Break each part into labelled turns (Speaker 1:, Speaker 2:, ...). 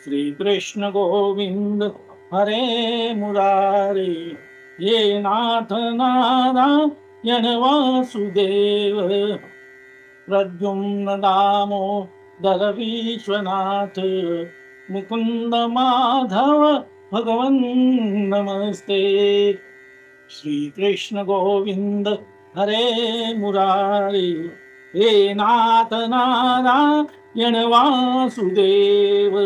Speaker 1: श्री कृष्ण गोविंद हरे मुरारे, ये नाथ नारायण वासुदेव, प्रद्युम्न दामोदर विश्वनाथ, मुकुंद माधव भगवन नमस्ते। श्री कृष्ण गोविंद हरे मुरारे, हे नाथ नारायण वासुदेव,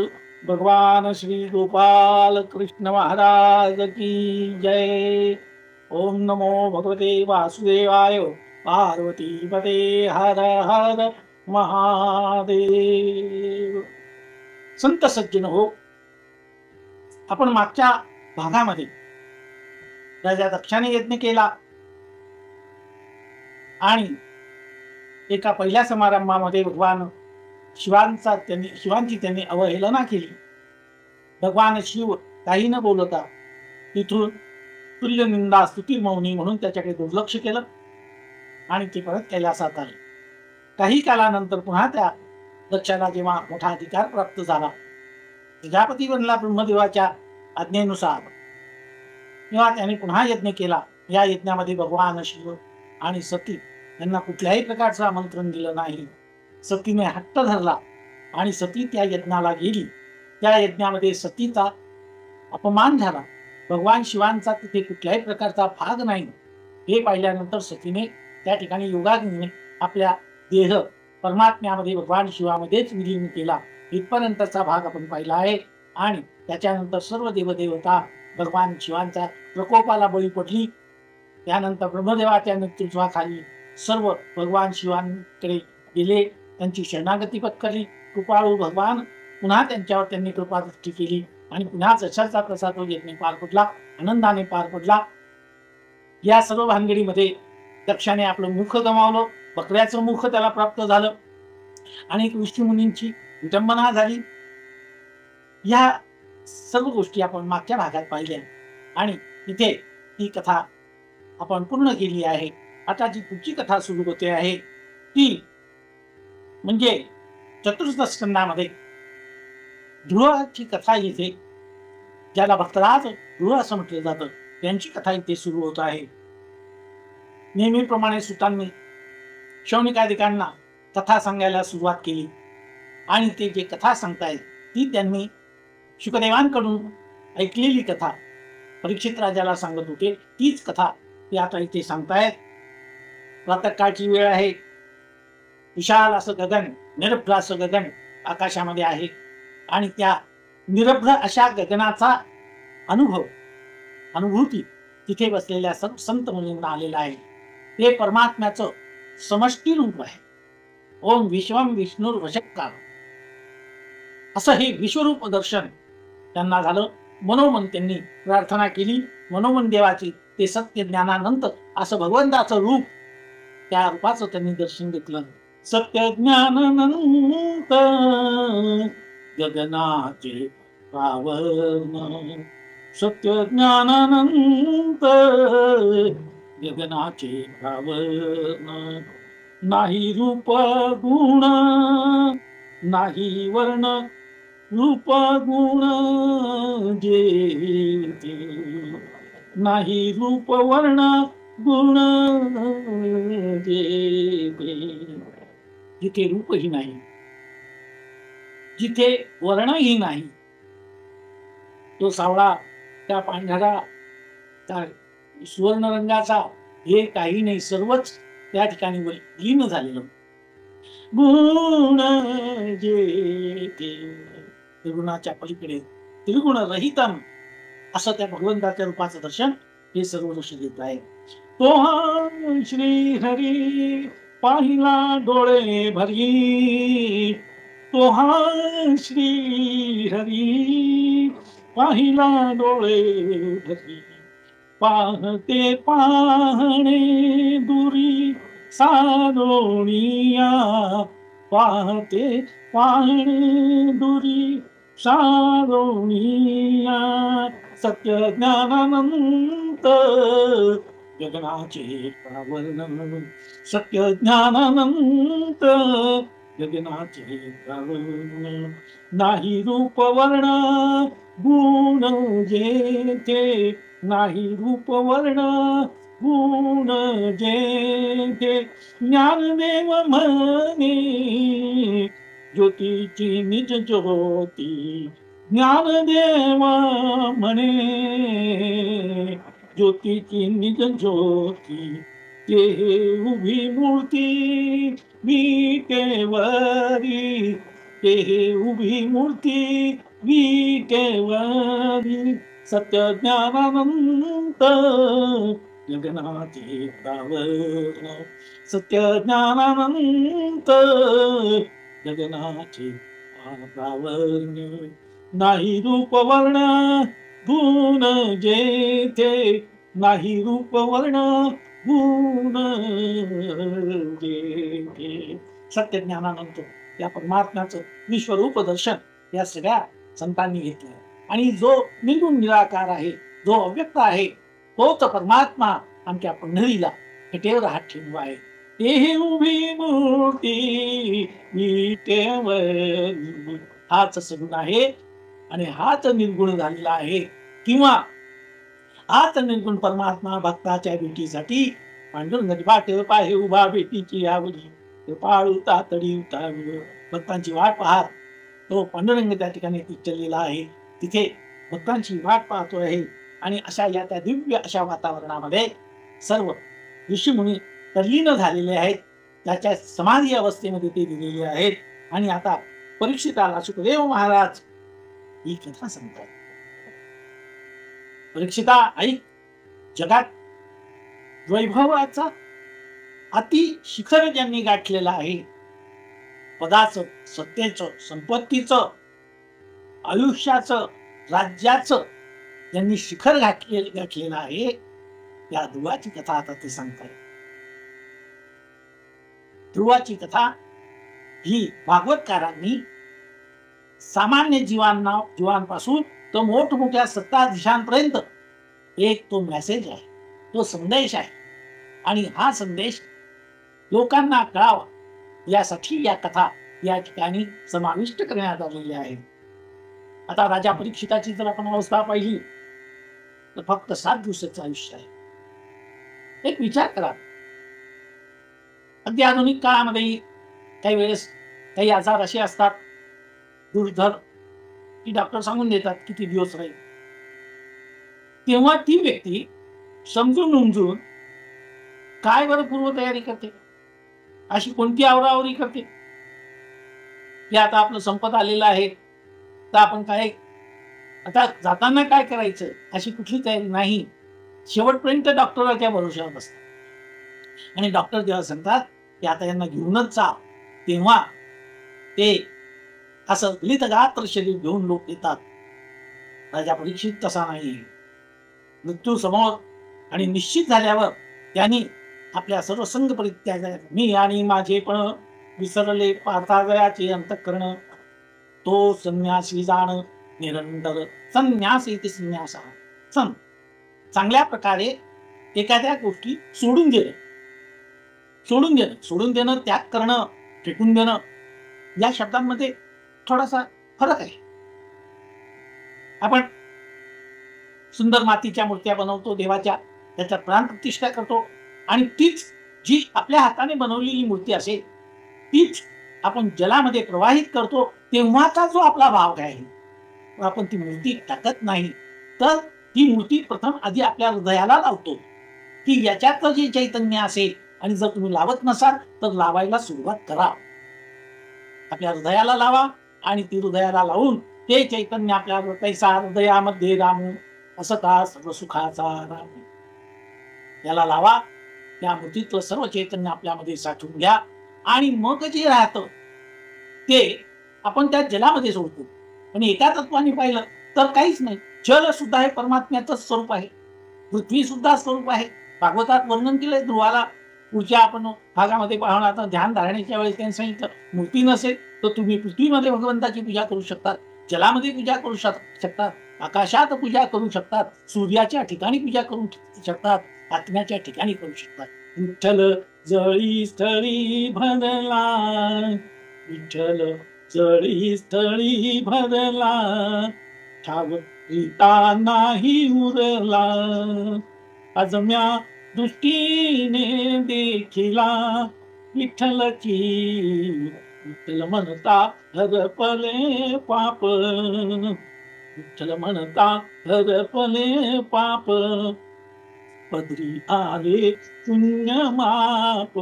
Speaker 1: भगवान श्री गोपाल कृष्ण महाराज की जय। ओम नमो भगवते वासुदेवाय, पार्वती पते हर हर महादेव। संत सज्जन हो, आपण मागच्या भागामध्ये राजा दक्षाने यज्ञ केला आणि एका पहिल्या समारंभामध्ये भगवान शिवांची त्यांनी अवहेलना केली। भगवान शिव काही न बोलता तिथून तुल्य निंदा स्तुती मौनी म्हणून त्याच्याकडे दुर्लक्ष केलं आणि ते परत कैलासात आले। काही कालानंतर पुन्हा त्या दक्षाला जेव्हा मोठा अधिकार प्राप्त झाला, प्रजापती बनला ब्रह्मदेवाच्या आज्ञेनुसार, तेव्हा त्याने पुन्हा यज्ञ केला। या यज्ञामध्ये भगवान शिव आणि सती यांना कुठल्याही प्रकारचं आमंत्रण दिलं नाही। सतीने हट्ट धरला आणि सती त्या यज्ञाला गेली। त्या यज्ञामध्ये सतीचा अपमान झाला, भगवान शिवांचा तिथे कुठल्याही प्रकारचा भाग नाही। हे पाहिल्यानंतर सतीने त्या ठिकाणी योगाग्नीने आपल्या देह परमात्म्यामध्ये भगवान शिवामध्येच विलीन केला। इथपर्यंतचा भाग आपण पाहिला आहे। आणि त्याच्यानंतर सर्व देवदेवता भगवान शिवांच्या प्रकोपाला बळी पडली। त्यानंतर ब्रह्मदेवाच्या नेतृत्वाखाली सर्व भगवान शिवांकडे गेले, त्यांची शरणागती पत्करली। कृपाळू भगवान पुन्हा त्यांच्यावर त्यांनी कृपादृष्टी केली आणि पुन्हा जशाचा तसा तो यज्ञ पार पडला, आनंदाने पार पडला। या सर्व भानगडीमध्ये दक्षाने आपलं मुख गमावलं, बकऱ्याचं मुख त्याला प्राप्त झालं, अनेक ऋषीमुनींची विटंबना झाली। या सर्व गोष्टी आपण मागच्या भागात पाहिल्या आणि इथे ही कथा आपण पूर्ण केली आहे। आता जी पुढची कथा सुरू होते आहे ती म्हणजे चतुर्थ स्कंदामध्ये ध्रुवाची कथा इथे, ज्याला भक्तराज ध्रुव असं म्हटलं जातं, त्यांची कथा इथे सुरू होत आहे। नेहमीप्रमाणे सुतांनी शौनिकादिकांना कथा सांगायला सुरुवात केली आणि ते जे कथा सांगतायत ती त्यांनी शुकदेवांकडून ऐकलेली कथा परीक्षित राजाला सांगत होते, तीच कथा ते आता इथे सांगतायत। प्रातःकाळची वेळ आहे, विशाल असं गगन, निरभ्र असं गगन आकाशामध्ये आहे आणि त्या निरभ्र अशा गगनाचा अनुभूती तिथे बसलेल्या संत मुनींना आलेला आहे। ते परमात्म्याचं समष्टी रूप आहे। ओम विश्वम विष्णुर्वशक्कार असं हे विश्वरूप दर्शन त्यांना झालं। मनोमन त्यांनी प्रार्थना केली, मनोमन देवाची ते सत्य ज्ञानानंत असं भगवंताचं रूप, त्या रूपाचं त्यांनी दर्शन घेतलं। सत्य ज्ञानानंत गगनाचे पावन, सत्य ज्ञानानंत गगनाचे पावन, नाही रूप गुण नाही वर्ण, रूप गुण जेते, नाही रूप वर्ण गुण जेते। जिथे रूपही नाही, जिथे वर्णही नाही, तो सावळा त्या पांढरा त्या सुवर्ण रंगाचा हे काही नाही, सर्वच त्या ठिकाणी लीन झालेलं। गुण जेते, त्रिगुणाच्या पलीकडे त्रिगुण रहितम असं त्या भगवंताच्या रूपाचं दर्शन हे सर्व ऋषी देत आहे। तो श्री हरी पाहिला डोळे भरी, तो श्री हरी पाहिला डोळे भरी, पाहते पाहणे दुरी सारोणिया, पाहते पाहणे दुरी सारोणिया, सत्य ज्ञानानंत गगनाचे पावन, सत्य ज्ञानानंत गगनाचे गावण नाही रूप वर्ण गुण जेथे नाही रूप वर्ण गुण जेथे ज्ञानदेव म्हणे ज्योतीची निज ज्योती ज्ञानदेव म्हणे ज्योतीची निज ज्योती ते उभी मूर्ती विटेवरी ते उभी मूर्ती विटेवरी सत्य ज्ञानानंत गगनाचे गावण सत्य ज्ञानानंत गगनाचे गावण नाही रूप वर्ण गुण जेथे नाही रूप वर्ण गुण जेथे सत्य ज्ञानानंतर या परमात्म्याचं विश्वरूप दर्शन या सगळ्या संतांनी घेतलं आणि जो निर्गुण निराकार आहे जो अव्यक्त आहे तोच परमात्मा आमच्या पंढरीला पेटेवर हात ठेवू आहे ते उभी मूर्ती विटेवर हाच सगुण आहे आणि हाच निर्गुण झालेला आहे किंवा हाच निर्गुण परमात्मा भक्ताच्या भेटीसाठी पांडुरंगाची वाट पाहे उभा भेटीची आवडी पाळू तातडी उतारू भक्तांची वाट पाहत तो पांडुरंग त्या ठिकाणी चललेला आहे तिथे भक्तांची वाट पाहतो आहे आणि अशा या त्या दिव्य अशा वातावरणामध्ये सर्व ऋषीमुनी तल्लीन झालेले आहेत त्याच्या समाधी अवस्थेमध्ये ते दिलेले आहेत आणि आता परीक्षिताला सुखदेव महाराज ही कथा सांगतात परीक्षिता ऐक जगात वैभवाचा अति शिखर ज्यांनी गाठलेलं आहे पदाचं सत्तेचं संपत्तीचं आयुष्याचं राज्याचं ज्यांनी शिखर गाठलेलं आहे या ध्रुवाची कथा आता ते सांगतात ध्रुवाची कथा ही भागवतकारांनी सामान्य जीवांपासून तो मोठमोठ्या सत्ताधीशांपर्यंत एक तो मेसेज आहे तो संदेश आहे आणि हा संदेश लोकांना कळावा यासाठी या कथा या ठिकाणी समाविष्ट करण्यात आलेल्या आहेत आता राजा परीक्षिताची जर आपण अवस्था पाहिली तर फक्त 7 दिवसाचं आयुष्य आहे एक विचार करा अगदी आधुनिक काळामध्ये काही वेळेस काही आजार असे असतात दुर्धर की डॉक्टर सांगून देतात किती दिवस राहील तेव्हा ती व्यक्ती समजून उमजून काय बरं पूर्वतयारी करते अशी कोणती आवराआवरी करते की आता आपलं संपत आलेलं आहे तर आपण काय आता जाताना काय करायचं अशी कुठली तयारी नाही शेवटपर्यंत डॉक्टराच्या भरोश्यावर बसतात आणि डॉक्टर जेव्हा सांगतात की आता यांना घेऊनच जा तेव्हा ते असं लितगात्र शरीर घेऊन लोक येतात राजा परीक्षित तसा नाही मृत्यू समोर आणि निश्चित झाल्यावर त्यांनी आपल्या सर्व संग परित्याग मी आणि माझे पण विसरले पार्थावयाचे अंतःकरण तो संन्यासी जाण निरंतर संन्यास इति संन्यासा चांगल्या प्रकारे एखाद्या गोष्टी सोडून देणं त्याग करणं फेकून देणं या शब्दांमध्ये थोडासा फरक आहे आपण सुंदर मातीच्या मूर्त्या बनवतो देवाच्या त्याच्यात प्राण प्रतिष्ठा करतो आणि तीच जी आपल्या हाताने बनवलेली मूर्ती असेल तीच आपण जलामध्ये प्रवाहित करतो तेव्हाचा जो आपला भाव आहे आपण ती मूर्ती टाकत नाही तर ती मूर्ती प्रथम आधी आपल्या हृदयाला लावतो की याच्यात जे चैतन्य असेल आणि जर तुम्ही लावत नसाल तर लावायला सुरुवात करा आपल्या हृदयाला लावा आणि ती हृदयाला लावून ते चैतन्य आपल्या कैसा हृदयामध्ये रामू असता सर्व सुखाचा राम याला लावा त्या मूर्तीतलं सर्व चैतन्य आपल्यामध्ये साठवून घ्या आणि मग जे राहतं ते आपण त्या जलामध्ये सोडतो आणि एका तत्वाने पाहिलं तर काहीच नाही जल सुद्धा हे परमात्म्याचं स्वरूप आहे पृथ्वी सुद्धा स्वरूप आहे भागवतात वर्णन केलंय ध्रुवाला पुढच्या आपण भागामध्ये पाहणार आता ध्यान धारण्याच्या वेळेस त्यांनी सांगितलं मूर्ती नसेल तर तुम्ही पृथ्वीमध्ये भगवंताची पूजा करू शकतात जलामध्ये पूजा करू शकतात आकाशात पूजा करू शकतात सूर्याच्या ठिकाणी पूजा करू शकतात आत्म्याच्या ठिकाणी करू शकतात विठ्ठल जळी स्थळी भरला विठ्ठल जळी स्थळी भरला, ठाव रीता नाही उरला, अजम्या दृष्टीने देखिला विठ्ठलची, विठ्ठल म्हणता हरपले पाप, विठ्ठल म्हणता हरपले पाप, पदरी आले पुण्य माप,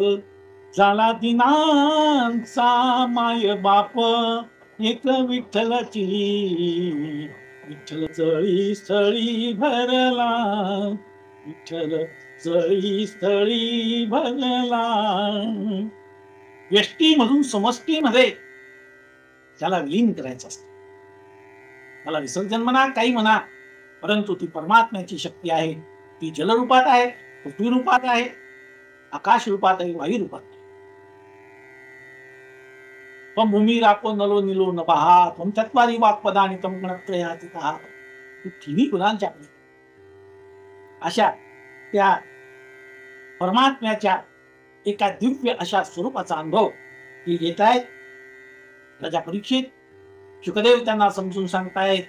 Speaker 1: झाला दिनांचा माय बाप, एक विठ्ठलाची, विठ्ठल जळी स्थळी भरला, विठ्ठल जळी स्थळी भरला. व्यष्टीमधून समष्टीमध्ये त्याला विलीन करायचं असतं. त्याला विसर्जन म्हणा काही म्हणा, परंतु ती परमात्म्याची शक्ती आहे. ती जलरूपात आहे, पृथ्वी रूपात आहे, आकाश रूपात आहे, वायू रूपात आहे. त्वं भूमिरापो नलो निलो नभः त्वं चत्वारि वाक्पदानि त्वं गणत्रयातीतः. तिन्ही गुणांच्या अशा त्या परमात्म्याच्या एका दिव्य अशा स्वरूपाचा अनुभव ती घेत आहेत. राजा परीक्षित शुकदेव त्यांना समजून सांगतायत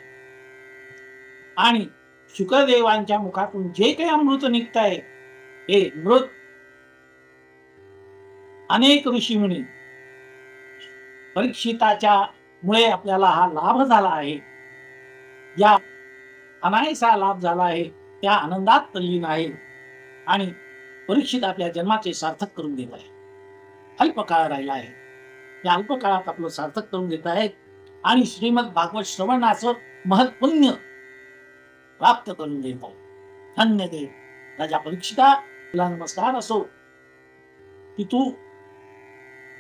Speaker 1: आणि शुकदेवांच्या मुखातून जे काही अमृत निघतंय हे अमृत अनेक ऋषीमुनी परीक्षिताच्या मुळे आपल्याला हा लाभ झाला आहे. या अनायसा लाभ झाला आहे, त्या आनंदात तल्लीन आहे आणि परीक्षित आपल्या जन्माचे सार्थक करून देत आहे. अल्प काळ राहिला आहे, या अल्प काळात आपलं सार्थक करून देत आहेत आणि श्रीमद भागवत श्रवणाचं महत्पुण्य प्राप्त करून देत आहे. धन्य देव राजा परीक्षिता, तुला नमस्कार असो की तू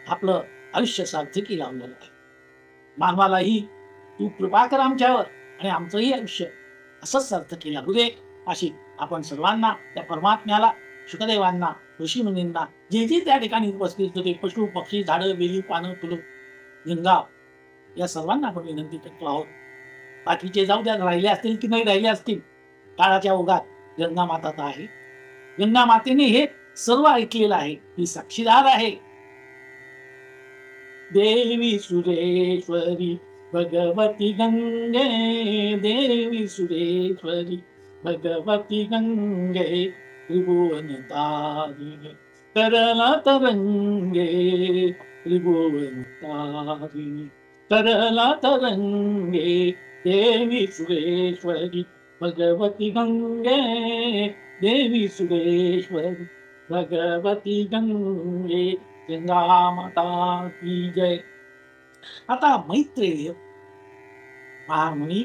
Speaker 1: आपलं आयुष्य सार्थकी लावलेलं आहे. मानवालाही तू कृपा कर आमच्यावर आणि आमचंही आयुष्य असंच सार्थकी लागू दे, अशी आपण सर्वांना त्या परमात्म्याला, शुकदेवांना, ऋषीमुनींना, जे जे त्या ठिकाणी उपस्थित होते, पशु पक्षी झाडं बेली पानं फुलं गंगा, या सर्वांना आपण विनंती करतो आहोत. बाकीचे जाऊ द्या, राहिले असतील की नाही राहिले असतील, काळाच्या ओघात गंगा माता आहे. गंगा मातेने हे सर्व ऐकलेलं आहे, ही साक्षीदार आहे. देवी सुरेश्वरी भगवती गंगे, देवी सुरेश्वरी भगवती गंगे, त्रिभुवन तारिणी तरला तरंगे, त्रिभुवन तारिणी तरला तरंगे, देवी सुरेश्वरी भगवती गंगे, देवी सुरेश्वरी भगवती गंगे, गंगा माता की जय. आता मैत्रेय महामुनी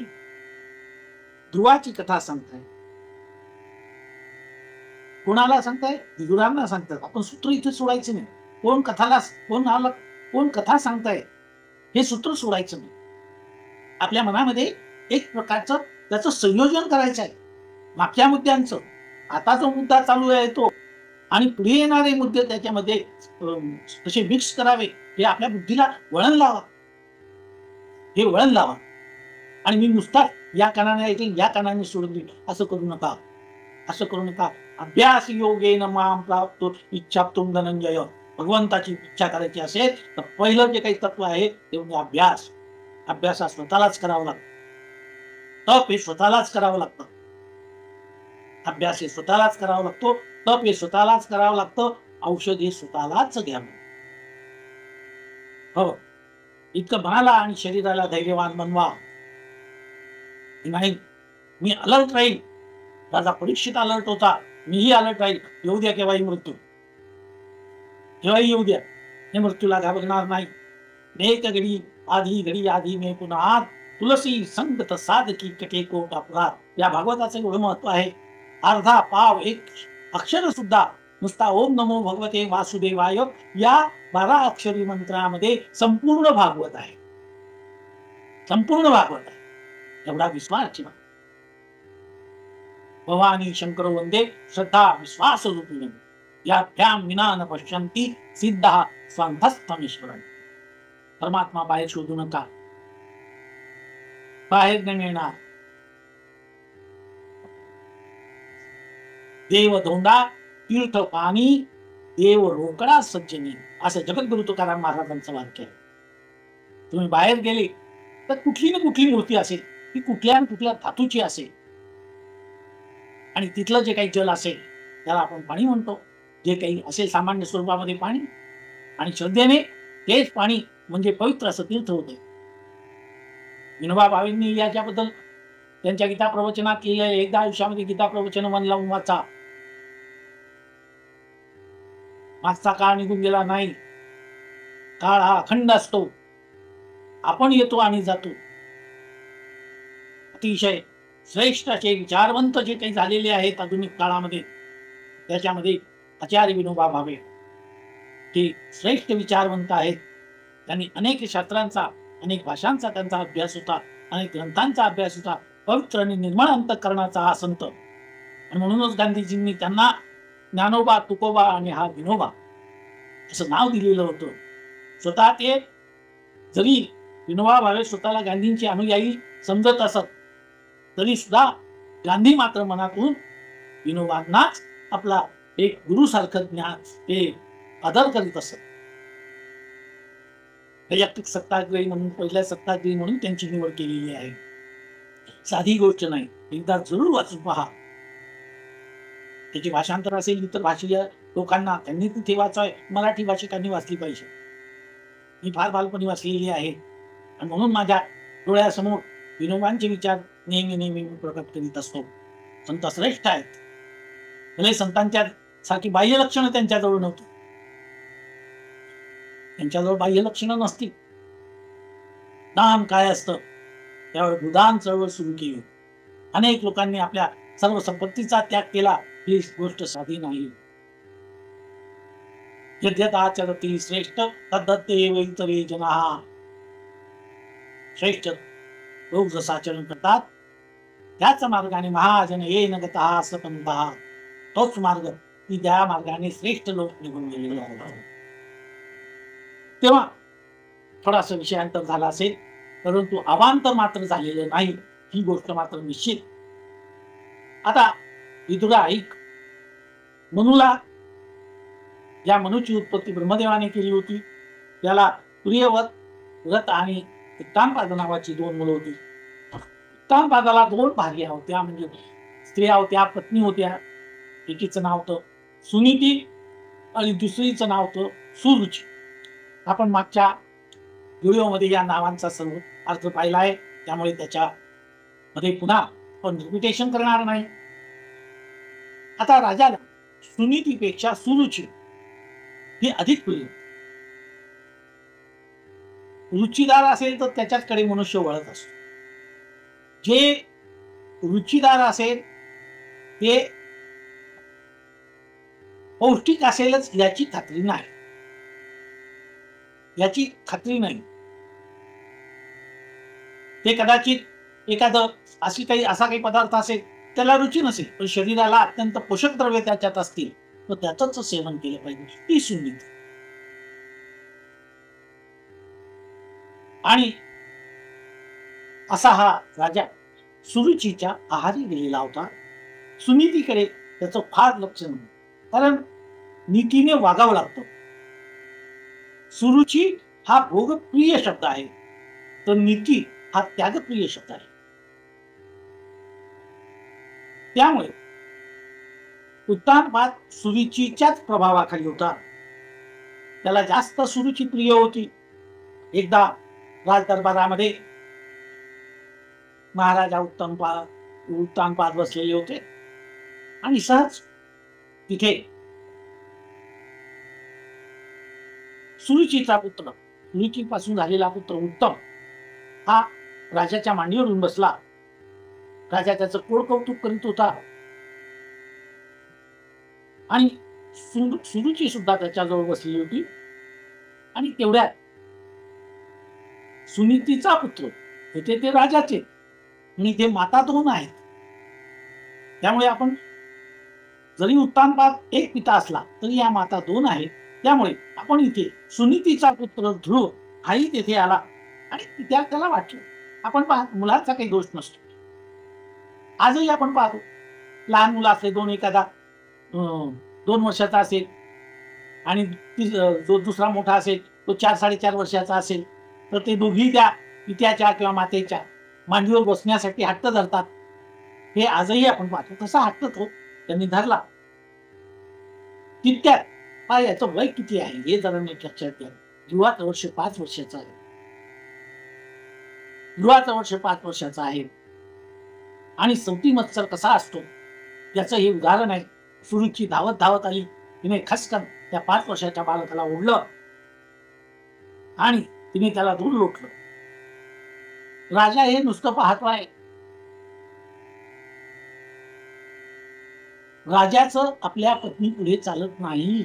Speaker 1: ध्रुवाची कथा सांगताय. कोणाला सांगताय? विदुरांना सांगतात. आपण सूत्र इथे सोडायचं नाही. कोण कथा सांगताय हे सूत्र सोडायचं नाही. आपल्या मनामध्ये एक प्रकारचं त्याचं संयोजन करायचं आहे, मागच्या मुद्द्यांचं. आता जो मुद्दा चालू आहे तो आणि पुढे येणारे मुद्दे त्याच्यामध्ये कसे मिक्स करावे, हे आपल्या बुद्धीला वळण लावा. हे वळण लावा आणि मी नुसता या कानाने ऐकले या कानाने सोडून देईल असं करू नका. असं करू नका. अभ्यास योगेन माम प्राप्तो इच्छाप्तुम धनंजय. भगवंताची इच्छा करायची असेल तर पहिलं जे काही तत्व आहे ते म्हणजे अभ्यास. अभ्यास हा स्वतःलाच करावा लागतो. तप हे स्वतःलाच करावं लागतं. अभ्यास हे स्वतःलाच करावा लागतो. तप हे स्वतःलाच करावं लागतं. औषध हे स्वतःलाच घ्यावं. हो, इतकं मनाला आणि शरीराला धैर्यवान बनवा. नाही, मी अलर्ट राहील. राजा परीक्षित अलर्ट होता, मीही अलर्ट राहील. येऊ द्या केव्हाही मृत्यू, केव्हाही येऊ द्या. हे मृत्यूला घाबरणार नाही. एक घडी आधी मे पुन्हा तुलसी संगत साधकी कटे कोट अपराध. या भागवताचं एवढं महत्व आहे. अर्धा पाव एक अक्षर सुद्धा नुसता ओम नमो भगवते वासुदेवाय या 12 अक्षरी मंत्रामध्ये संपूर्ण भागवत आहे. संपूर्ण भागवत आहे. एवढा विश्वास ठेवा. भवानी शंकर वंदे श्रद्धा विश्वास रूपिणी याभ्याम विना न पश्यन्ति सिद्धा स्वांतस्थमेश्वरन. परमात्मा बाहेर शोधू नका. बाहेर नाही मिळणार. देव धोंडा तीर्थ पाणी देव रोकडा सज्जनी, असं जगद्गुरु तुकाराम महाराजांचं वाक्य आहे. तुम्ही बाहेर गेले तर कुठली ना कुठली मूर्ती असेल, ती कुठल्या ना कुठल्या धातूची असेल, आणि तिथलं जे काही जल असेल त्याला आपण पाणी म्हणतो. जे काही असेल सामान्य स्वरूपामध्ये पाणी, आणि श्रद्धेने तेच पाणी म्हणजे पवित्र असं तीर्थ होतं. विनोबा भावेंनी याच्याबद्दल त्यांच्या गीता प्रवचनात लिहिलं, एकदा आयुष्यामध्ये गीता प्रवचन मन लावून वाचा, मागचा काळ निघून गेला नाही. काळ हा अखंड असतो, आपण येतो आणि जातो. अतिशय श्रेष्ठ असे विचारवंत जे काही झालेले आहेत आधुनिक काळामध्ये, त्याच्यामध्ये आचार्य विनोबा भावे ते श्रेष्ठ विचारवंत आहेत. त्यांनी अनेक शास्त्रांचा, अनेक भाषांचा त्यांचा अभ्यास होता, अनेक ग्रंथांचा अभ्यास होता. पवित्र आणि निर्मळ अंतःकरणाचा हा संत, आणि म्हणूनच गांधीजींनी त्यांना ज्ञानोबा, तुकोबा आणि हा विनोबा असं नाव दिलेलं होतं. स्वतः ते जरी विनोबा भावे स्वतःला गांधींचे अनुयायी समजत असत, तरी सुद्धा गांधी मात्र मनातून विनोबांनाच आपला एक गुरु सारखं ज्ञान ते आदर करीत असत. वैयक्तिक सत्ताग्रही म्हणून, पहिल्या सत्ताग्रही म्हणून त्यांची निवड केलेली आहे. साधी गोष्ट नाही, एकदा जरूर वाचून पहा. त्याची भाषांतर असेल इतर भाषीय लोकांना, त्यांनी तिथे वाचाय, मराठी भाषिकांनी वाचली पाहिजे. मी फार बालपणी वाचलेली आहे, आणि म्हणून माझ्या डोळ्यासमोर विनोबांचे विचार नेहमी नेहमी प्रकट करीत असतो. संत श्रेष्ठ आहेत. भले संतांच्या सारखी बाह्य लक्षणं त्यांच्याजवळ नव्हती, त्यांच्याजवळ बाह्य लक्षणं नसतील. दान काय असतं त्यावेळी भूदान चळवळ सुरू केली. अनेक लोकांनी आपल्या सर्व संपत्तीचा त्याग केला. ही गोष्ट साधी नाही. यद्यताचरति श्रेष्ठ तद्दत्तेव इतरे जनाः. श्रेष्ठ लोक जसं आचरण करतात त्याच मार्गाने महाजन येन गतः सपंतः, तोच मार्ग की त्या मार्गाने श्रेष्ठ लोक निघून गेलेले आहेत. तेव्हा थोडासा विषयांतर झाला असेल, परंतु अवांतर मात्र झालेलं नाही, ही गोष्ट मात्र निश्चित. आता विदुरा ऐक. मनुला, या मनुची उत्पत्ती ब्रह्मदेवाने केली होती. त्याला प्रियवत, व्रत आणि उत्तानपाद नावाची 2 मुलं होती. उत्तानपादाला 2 भार्या होत्या, म्हणजे स्त्रिया होत्या, पत्नी होत्या. एकीचं नाव होतं सुनीती आणि दुसरीचं नाव होतं सुरुची. आपण मागच्या व्हिडिओमध्ये या नावांचा सर्व अर्थ पाहिला आहे, त्यामुळे त्याच्यामध्ये पुन्हा आपण रिपिटेशन करणार नाही. आता राजाला सुनीतीपेक्षा सुरुची ही अधिक प्रिय. रुचीदार असेल तर त्याच्याकडे मनुष्य वळत असतो. जे रुचीदार असेल ते पौष्टिक असेलच याची खात्री नाही, याची खात्री नाही. ते कदाचित एखादं असा काही पदार्थ असेल त्याला रुची नसेल, पण शरीराला अत्यंत पोषक द्रव्य त्याच्यात असतील तर त्याचंच सेवन केलं पाहिजे. ती सुनीती. आणि असा हा राजा सुरुचीच्या आहारी गेलेला होता. सुनीतीकडे त्याचं फार लक्ष नव्हतं, कारण नीतीने वागावं लागतं. सुरुची हा भोगप्रिय शब्द आहे, तर नीती हा त्यागप्रिय शब्द आहे. त्यामुळे उत्तानपाद सुरुचीच्याच प्रभावाखाली होता. त्याला जास्त सुरुची प्रिय होती. एकदा राज दरबारामध्ये महाराजा उत्तानपाद बसलेले होते, आणि सहज तिथे सुरुचीचा पुत्र, सुरुचीपासून झालेला पुत्र उत्तम हा राजाच्या मांडीवरून बसला. राजा त्याचं कोड कौतुक करीत होता, आणि सुरुची सुद्धा त्याच्याजवळ बसली होती. आणि तेवढ्यात सुनीतीचा पुत्र होते ते राजाचे, आणि ते माता 2 आहेत. त्यामुळे आपण जरी उत्तानपाद एक पिता असला तरी या माता 2 आहेत. त्यामुळे आपण इथे सुनीतीचा पुत्र ध्रुव हाही तेथे आला, आणि त्याला वाटलं. आपण पाहतो मुलाचा काही दोष नसतो. आजही आपण पाहतो लहान मुलं असले, एखादा 2 वर्षाचा असेल आणि जो दुसरा मोठा असेल तो 4-4.5 वर्षाचा असेल, तर ते दोघी त्या पित्याच्या किंवा मातेच्या मांडीवर बसण्यासाठी हट्ट धरतात. हे आजही आपण पाहतो. तसा हट्ट तो त्यांनी धरला. तितक्यात हा याचं वय किती आहे हे जरा नीट लक्षात घ्या. ध्रुवाचं वर्ष 5 वर्षाचा आहे. ध्रुवाचं वर्ष 5 वर्षाचा आहे. आणि सवती मत्सर कसा असतो याचं हे उदाहरण आहे. सुरुची धावत धावत आली. तिने खसकन त्या 5 वर्षाच्या बालकाला ओढलं आणि तिने त्याला दूर लोटलं. राजा हे नुसतं पाहतोय. राजाचं आपल्या पत्नी पुढे चालत नाही,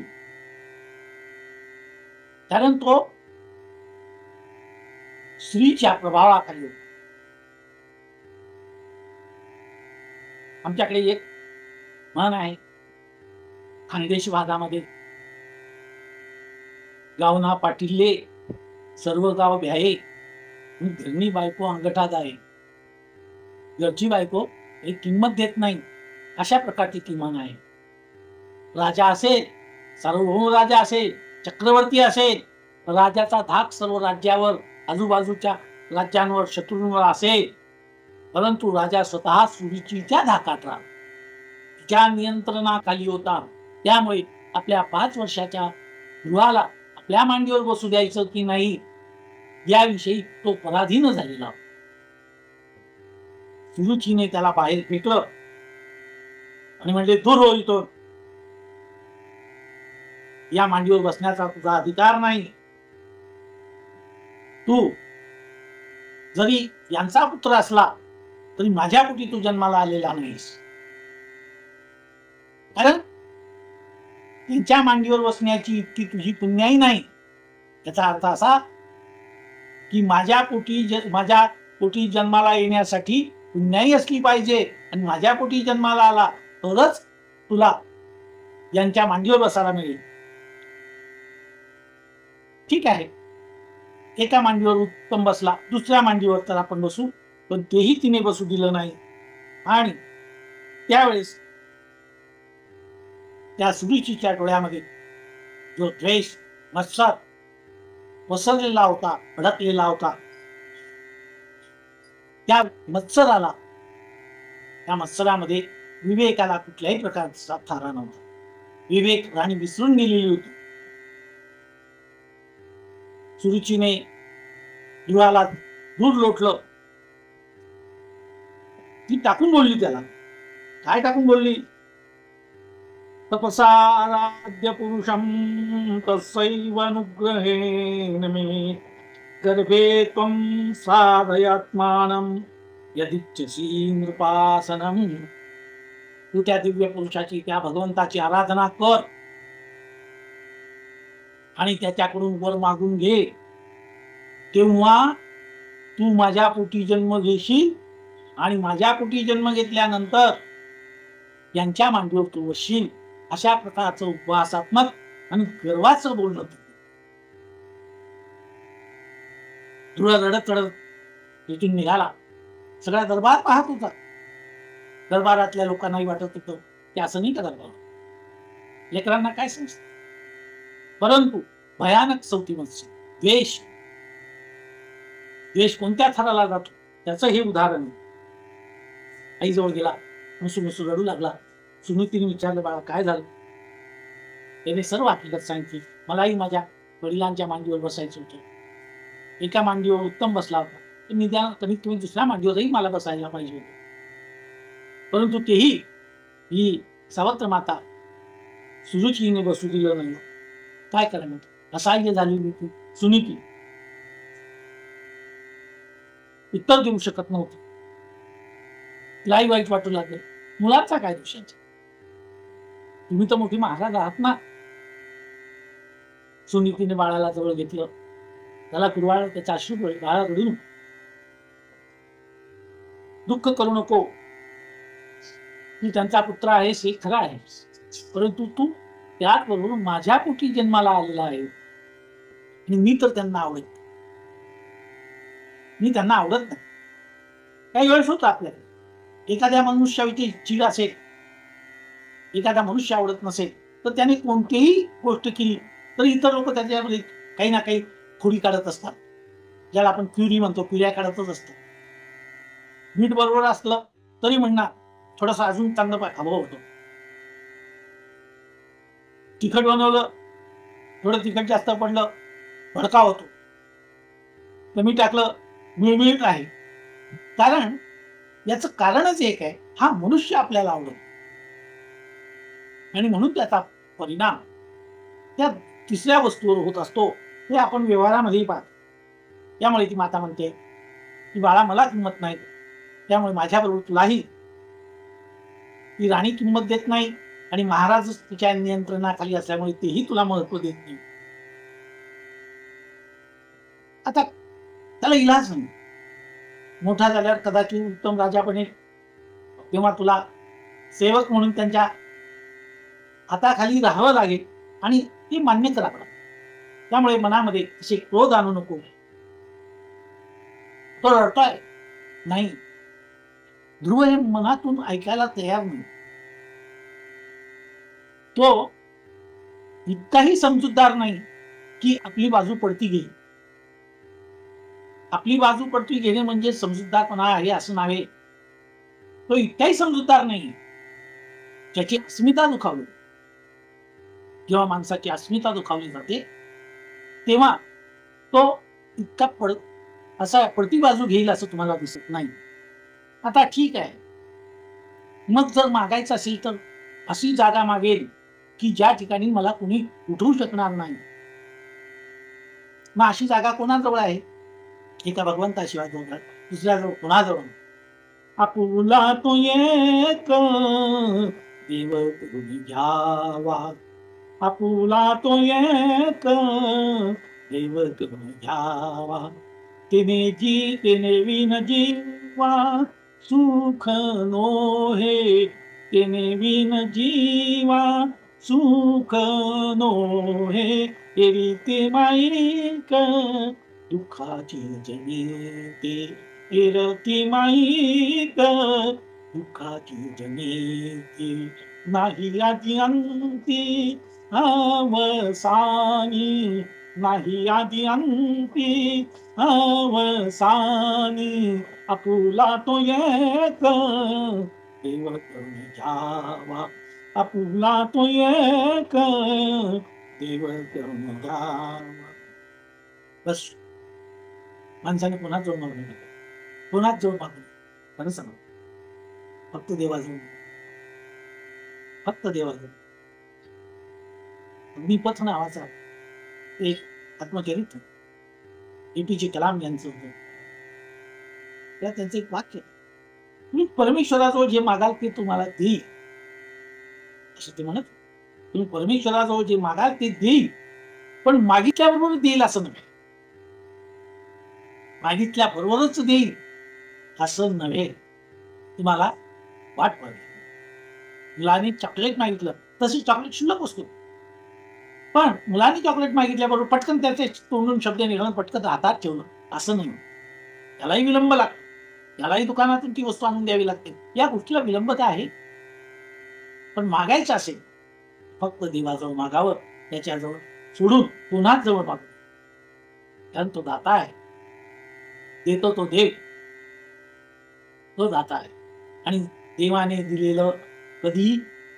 Speaker 1: कारण तो स्त्रीच्या प्रभावाखाली होता. आमच्याकडे एक म्हण आहे खानदेश भागामध्ये, गावना पाटीलले सर्व गाव भ्याये, घरनी बायको अंगठात आहे. घरची बायको एक किंमत देत नाही, अशा प्रकारची ती म्हण आहे. राजा असेल, सार्वभौम राजा असेल, चक्रवर्ती असेल, राजाचा धाक सर्व राज्यावर, आजूबाजूच्या राज्यांवर, शत्रूंवर असेल, परंतु राजा स्वतः सुरुचीच्या धाकात राहा, तिच्या नियंत्रणाखाली होता. त्यामुळे आपल्या 5 वर्षाच्या ध्रुवाला आपल्या मांडीवर बसू द्यायचं की नाही याविषयी तो पराधीन झालेला. सुरुचीने त्याला बाहेर फेकलं आणि म्हणजे दूर हो इथून, या मांडीवर बसण्याचा तुझा अधिकार नाही. तू जरी यांचा पुत्र असला तरी माझ्या पोटी तू जन्माला आलेला नाहीस, कारण त्यांच्या मांडीवर बसण्याची इतकी तुझी पुण्याई नाही. याचा अर्थ असा की माझ्या पोटी जन्माला येण्यासाठी पुण्याई असली पाहिजे, आणि माझ्या पोटी जन्माला आला तरच तुला यांच्या मांडीवर बसायला मिळेल. ठीक आहे, एका मांडीवर उत्तम बसला, दुसऱ्या मांडीवर तर आपण बसू, पण तेही तिने बसू दिलं नाही. आणि त्यावेळेस त्या सुरुचीच्या डोळ्यामध्ये जो द्वेष, मत्सर पसरलेला होता, भडकलेला होता, त्या मत्सराला, त्या मत्सरामध्ये विवेकाला कुठल्याही प्रकारचा थारा नव्हता. विवेक राणी विसरून गेलेली होती. सुरुचीने ध्रुवाला दूर लोटलं. ती टाकून बोलली त्याला. काय टाकून बोलली? तपसाराध्य पुरुषं तस्यैव अनुग्रहेण मे गर्भे त्वं साधयात्मानं यदिच्छसि नृपासनं. तू त्या दिव्य पुरुषाची, त्या भगवंताची आराधना कर आणि त्याच्याकडून वर मागून घे. तेव्हा तू माझ्या पोटी जन्म घेशील, आणि माझ्या पोटी जन्म घेतल्यानंतर यांच्या मांडीवर तू बसशील. अशा प्रकारचं उपवासात्मक आणि गर्वाचं बोलणं. ध्रुव रडत रडत तिथून निघाला. सगळा दरबार पाहत होता. दरबारातल्या लोकांनाही वाटत होतं की असं नाही करायला, लेकरांना काय समजत. परंतु भयानक सवती मत्सर, द्वेष, द्वेष कोणत्या थराला जातो त्याचं हे उदाहरण आहे. आईजवळ गेला, मुसू मुसू रडू लागला. सुनीतीने विचारलं, बाळा काय झालं? त्याने सर्व हकीकत सांगितली. मलाही माझ्या वडिलांच्या मांडीवर बसायचं होतं. एका मांडीवर उत्तम बसला होता, तर निदान कमीत कमी दुसऱ्या मांडीवरही मला बसायला पाहिजे होतं. परंतु तेही ही सावत्र माता सुरुचीने बसू दिलं नाही. काय करायला? असहाय्य झालेली ती सुनीती उत्तर देऊ शकत नव्हती. तिलाही वाईट वाटू लागलं. मुलाचा काय दोषाचा? तुम्ही तर मोठी महाराज आहात ना. सुनीतीने बाळाला जवळ घेतलं, त्याला कुरवाळ, त्याचा अश्रू पडले. बाळा रडू नको, दुःख करू नको. तू त्यांचा पुत्र आहेस हे खरं आहे, परंतु तू त्याचबरोबर माझ्या पोटी जन्माला आलेला आहे, आणि मी तर त्यांना आवडत नाही. काही वेळेस होतं आपल्याला एखाद्या मनुष्याविषयी चीड असेल, एखादा मनुष्य आवडत नसेल, तर त्याने कोणतीही गोष्ट केली तर इतर लोक त्याच्यामध्ये काही ना काही खोडी काढत असतात. ज्याला आपण क्युरी म्हणतो, क्युऱ्या काढतच असतो. मीठ बरोबर असलं तरी म्हणणार थोडस अजून चांगलं हवं होतं. तिखट बनवलं, थोडं तिखट जास्त पडलं, भडका होतो. कमी टाकलं, मिळमिळीत आहे. कारण याचं कारणच एक आहे, हा मनुष्य आपल्याला आवडतो आणि म्हणून त्याचा परिणाम त्या तिसऱ्या वस्तूवर होत असतो. हे आपण व्यवहारामध्येही पाहतो. त्यामुळे ती माता म्हणते की बाळा, मला किंमत नाही, त्यामुळे माझ्याबरोबर तुलाही. ती राणी किंमत देत नाही आणि महाराजच तिच्या नियंत्रणाखाली असल्यामुळे तेही तुला महत्व देत नाही. आता त्याला इलाज नाही. मोठा झाल्यावर कदाचित उत्तम राजा बनेल, तेव्हा तुला सेवक म्हणून त्यांच्या हाताखाली राहावं लागेल आणि ते मान्य करावं लागेल. त्यामुळे मनामध्ये असे क्रोध आणू नको. तो रडतोय नाही, ध्रुव हे मनातून ऐकायला तयार नाही. तो इतकाही समजूतदार नाही की आपली बाजू पडती घेईल. आपली बाजू पडती घेणे म्हणजे समजूतदारपणा आहे असं नव्हे. तो इतकाही समजूतदार नाही. त्याची अस्मिता दुखावली, जेव्हा माणसाची अस्मिता दुखावली जाते तेव्हा तो इतका असा पडती बाजू घेईल असं तुम्हाला दिसत नाही. आता ठीक आहे, मग जर मागायचं असेल तर अशी जागा मागेल की ज्या ठिकाणी मला कुणी उठवू शकणार नाही. मग अशी जागा कोणाजवळ आहे? एका भगवंताशिवाय दुसऱ्याजवळ कोणाजवळ? आपुला तो एक देव करून घ्यावा, आपुला तो एक देव करून घ्यावा, तेने विन जीवा सुख नो हे, तेने विन जीवा सुख नो हे, एरी माईक दुःखाची जनिते, एरती माईक दुःखाची जनिते, नाही आधी अंती अवसानी, नाही आधी अंती अवसानी, आपुला तो एक देव करून घ्यावा, आपुला तो एक देव करून घ्यावा. बस, माणसाने पुन्हा जोड मागून पुन्हा जोड मागून खरं सांग, फक्त देवाजवळ, फक्त देवाजवळ. अग्निपथ नावाचा एक आत्मचरित्र APJ कलाम यांचं होतं. त्यात त्यांचं एक वाक्य, तुम्ही परमेश्वराजवळ जे मागाल ते तुम्हाला देईल असं ते म्हणत. तुम्ही परमेश्वराजवळ जे मागाल ते देईल, पण मागितल्याबरोबर देईल असं नव्हे. मागितल्याबरोबरच देईल असं नव्हे. तुम्हाला वाट पाहिजे. मुलांनी चॉकलेट मागितलं तशी चॉकलेट शिल्लक असतो, पण मुलांनी चॉकलेट मागितल्याबरोबर पटकन त्याचे तोंडून शब्द निघाला, पटकन हातात ठेवलं असं नाही. त्यालाही विलंब लागतो, त्यालाही दुकानातून ती वस्तू आणून द्यावी लागते. या गोष्टीला विलंबता आहे. पण मागायचं असेल फक्त देवाजवळ मागावं, त्याच्याजवळ सोडून पुन्हा जवळ मागू. कारण तो दाता आहे, देतो तो देव, तो दाता आहे. आणि देवाने दिलेलं कधी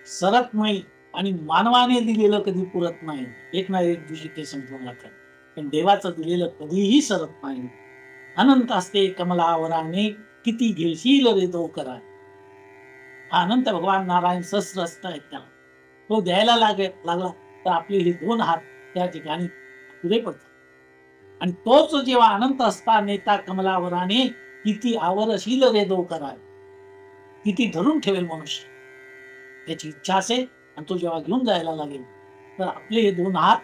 Speaker 1: सरत नाही आणि मानवाने दिलेलं कधी पुरत नाही. एक ना एक दिवशी ते संपून लागतात. पण देवाचं दिलेलं कधीही सरत नाही. अनंत असते कमलावराने, किती घेशील रे तो करा. हा अनंत भगवान नारायण सहस्र असत आहेत, त्याला तो द्यायला लागला तर आपले हे दोन हात त्या ठिकाणी पुरे पडतात. आणि तोच जेव्हा अनंत असता नेता कमलावराने, किती आवरशील रे दो करा. किती धरून ठेवेल मनुष्य, त्याची इच्छा असेल आणि तो जेव्हा घेऊन जायला लागेल तर आपले हे दोन हात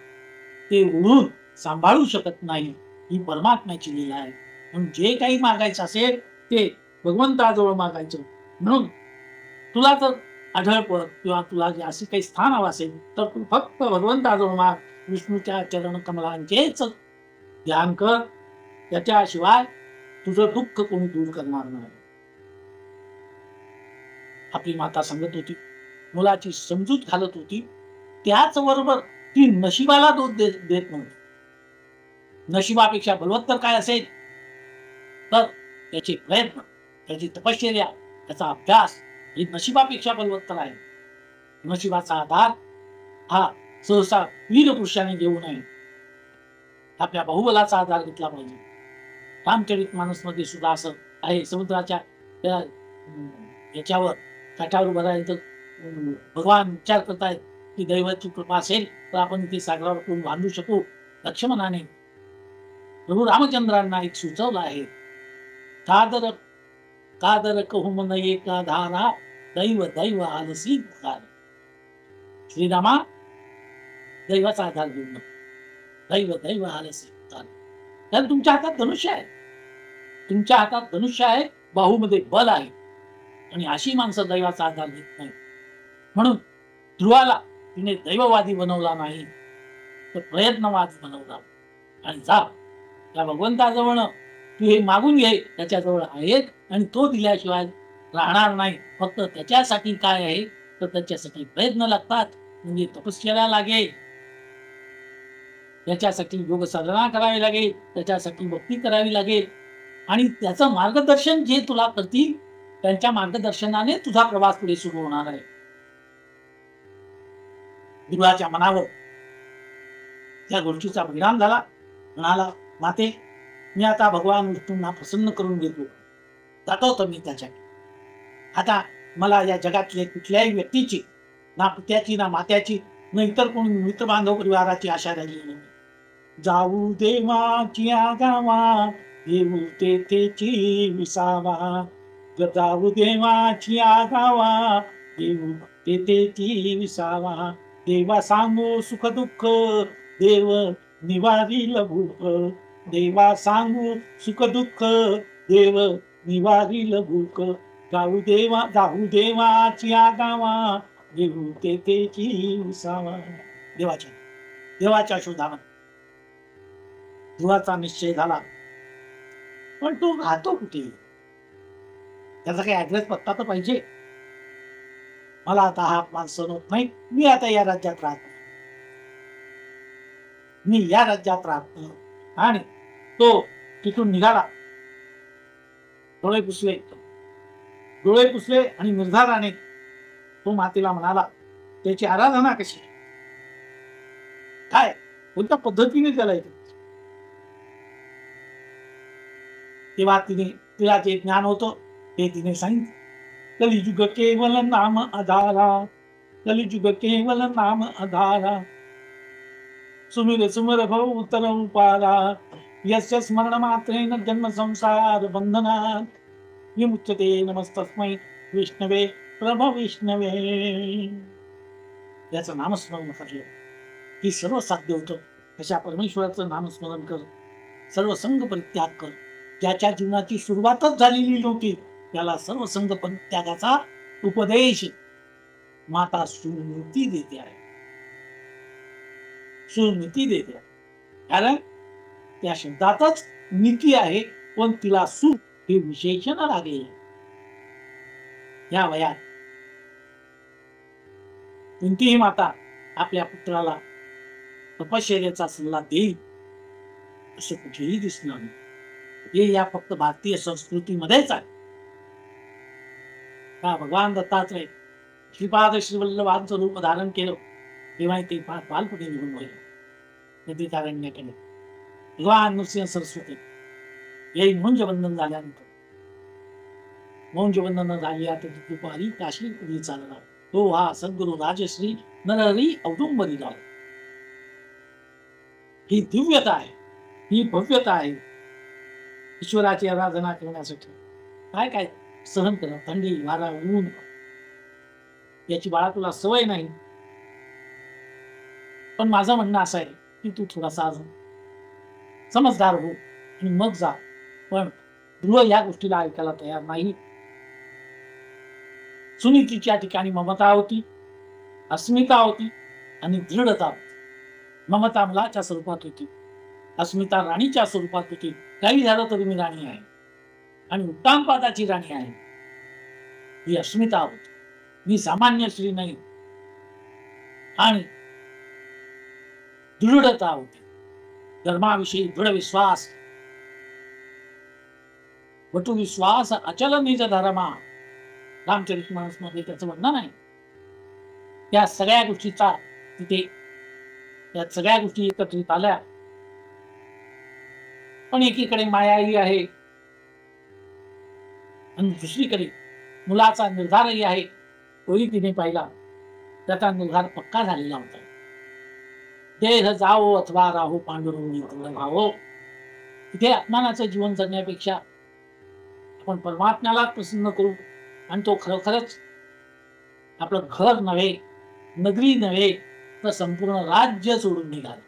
Speaker 1: ते उडून सांभाळू शकत नाही. ही परमात्म्याची लीला आहे. म्हणून जे काही मागायचं असेल ते भगवंताजवळ मागायचं. म्हणून तुला जर आढळपड किंवा तुला जे असे काही स्थान हवं असेल तर तू फक्त भगवंताजवळ माग. विष्णूच्या चरण कमलांचेच ध्यान कर. त्याच्याशिवाय तुझं दुःख कोणी दूर करणार नाही. आपली माता सांगत होती, मुलाची समजूत घालत होती, त्याच बरोबर ती नशिबाला दोष देत नव्हती. नशिबापेक्षा बलवत्तर काय असेल तर त्याचे प्रयत्न, त्याची तपश्चर्या, त्याचा अभ्यास हे नशिबापेक्षा बलवत्तर आहे. नशिबाचा आधार हा सहसा वीर पुरुषाने घेऊ नये. आपल्या बाहुबलाचा आधार घेतला पाहिजे. रामचरित मानस मध्ये सुद्धा असं आहे. समुद्राच्या त्या याच्यावर काठावर उभं राहिलं तर भगवान विचार करतायत की दैवाची कृपा असेल तर आपण इथे सागरावर बांधू शकू. लक्ष्मणाने प्रभू रामचंद्रांना एक सुचवलं आहे. कादर कादर कहू मन एका धारा दैव दैव आलसी पुकार. श्रीरामा, दैवाचा आधार घेऊन दैव दैव आलसी पुकार. कारण तुमच्या हातात धनुष्य आहे. तुमच्या हातात धनुष्य आहे, बाहूमध्ये बल आहे. आणि अशी माणसं दैवाचा आधार घेत नाही. म्हणून ध्रुवाला तिने दैववादी बनवला नाही तर प्रयत्नवादी बनवला. आणि जा त्या भगवंताजवळ तू हे मागून घे, त्याच्याजवळ आहेत आणि तो दिल्याशिवाय राहणार नाही. फक्त त्याच्यासाठी काय आहे तर त्याच्यासाठी प्रयत्न लागतात. म्हणजे तपश्चर्या लागेल, त्याच्यासाठी योग साधना करावी लागेल, त्याच्यासाठी भक्ती करावी लागेल. आणि त्याचं मार्गदर्शन जे तुला करतील त्यांच्या मार्गदर्शनाने तुझा प्रवास पुढे सुरू होणार आहे. ध्रुवाच्या मनावर त्या गोष्टीचा परिणाम झाला. म्हणाला, माते, मी आता भगवान विष्णूंना प्रसन्न करून घेतो, दाखवतो मी त्याच्याकडे. आता मला या जगातले कुठल्याही व्यक्तीची, ना पित्याची ना मात्याची न इतर कोणी मित्र बांधव परिवाराची आशा राहिली नाही. जाऊ देवाची गावा देऊ तेथेची विसावा. जाऊ देवाची गावा देऊ तेथेची विसावा. देवा सांगू सुख दुःख देव निवारील भूक. देवा सांगू सुख दुःख देव निवारील भूक. जाऊ देवाची गावा देऊ तेथेची विसावा. देवाच्या शोधावर ध्रुवाचा निश्चय झाला. पण तो राहतो कुठे, त्याचा काही ऍड्रेस पत्ता तर पाहिजे. मला आता हा माणसं होत नाही, मी आता या राज्यात राहत नाही, मी या राज्यात राहत नाही. आणि तो तिथून निघाला. डोळे पुसले आणि निर्धाराने तो मातेला म्हणाला, त्याची आराधना कशी, काय कोणत्या पद्धतीने त्याला येते. तेव्हा तिला जे ज्ञान होतं ते तिने सांगितलं. कलियुग केवल नाम आधारा, कलियुग केवल नाम आधारा. सुमिर सुमिर भव उतर उपारा. यस्य स्मरण मात्रेन जन्म संसार बंधनात विमुच्यते. नमस्तस्मै विष्णवे प्रभ विष्णवे. याचं नामस्मरण करलं की सर्व साध्य होतं. अशा परमेश्वराचं नामस्मरण कर, सर्व संग परित्याग कर. ज्याच्या जीवनाची सुरुवातच झालेली नव्हती त्याला सर्व संग परित्यागाचा उपदेश माता सुनीती देते आहे. सुनीती देते आहे कारण त्या शब्दातच नीती आहे. पण तिला सु हे विशेषण लागले. या वयात कोणतीही माता आपल्या पुत्राला तपश्चर्याचा सल्ला देईल असं कुठेही दिसणार नाही. हे या फक्त भारतीय संस्कृतीमध्येच आहे. भगवान दत्तात्रय श्रीपाद श्रीवल्लभांचं रूप धारण केलं तेव्हा ते बालपणे निघून गेले नदीकारण्याकडे. भगवान नृसिंह सरस्वती हे मुंजबंधन झाल्यानंतर मौंजबंधन झाली आता दुपारी काशी पुढे चालला. तो हा सद्गुरु राजश्री नरहरी औदुंबरी झाला. ही दिव्यता आहे, ही भव्यता आहे. ईश्वराची आराधना करण्यासाठी काय काय सहन करा, थंडी वारा ऊन, याची बाळा तुला सवय नाही. पण माझं म्हणणं असं आहे की तू थोडासा समजदार हो आणि मग जा. पण ध्रुव या गोष्टीला ऐकायला तयार नाही. सुनीतीच्या ठिकाणी ममता होती, अस्मिता होती आणि दृढता होती. ममता मुलाच्या स्वरूपात होती, अस्मिता राणीच्या स्वरूपात होती. काही झालं तरी मी राणी आहे आणि उत्तानपादाची राणी आहे, ही अस्मिता होती. मी सामान्य स्त्री नाही. आणि दृढता होती. धर्माविषयी दृढ विश्वास, वटू विश्वास अचल निज धर्मा, रामचरितमानस मध्ये त्याचं वर्णन आहे. त्या सगळ्या गोष्टीचा तिथे त्या सगळ्या गोष्टी एकत्रित आल्या. पण एकीकडे मायाही आहे आणि दुसरीकडे मुलाचा निर्धारही आहे. तोही तिने पाहिला. त्याचा निर्धार पक्का झालेला होता. देह जावो अथवा राहो पांडुरंगी भावो. तिथे अपमानाचं जीवन जगण्यापेक्षा आपण परमात्म्याला प्रसन्न करू आणि तो खरोखरच आपलं घर नव्हे, नगरी नव्हे, तर संपूर्ण राज्य सोडून निघाला.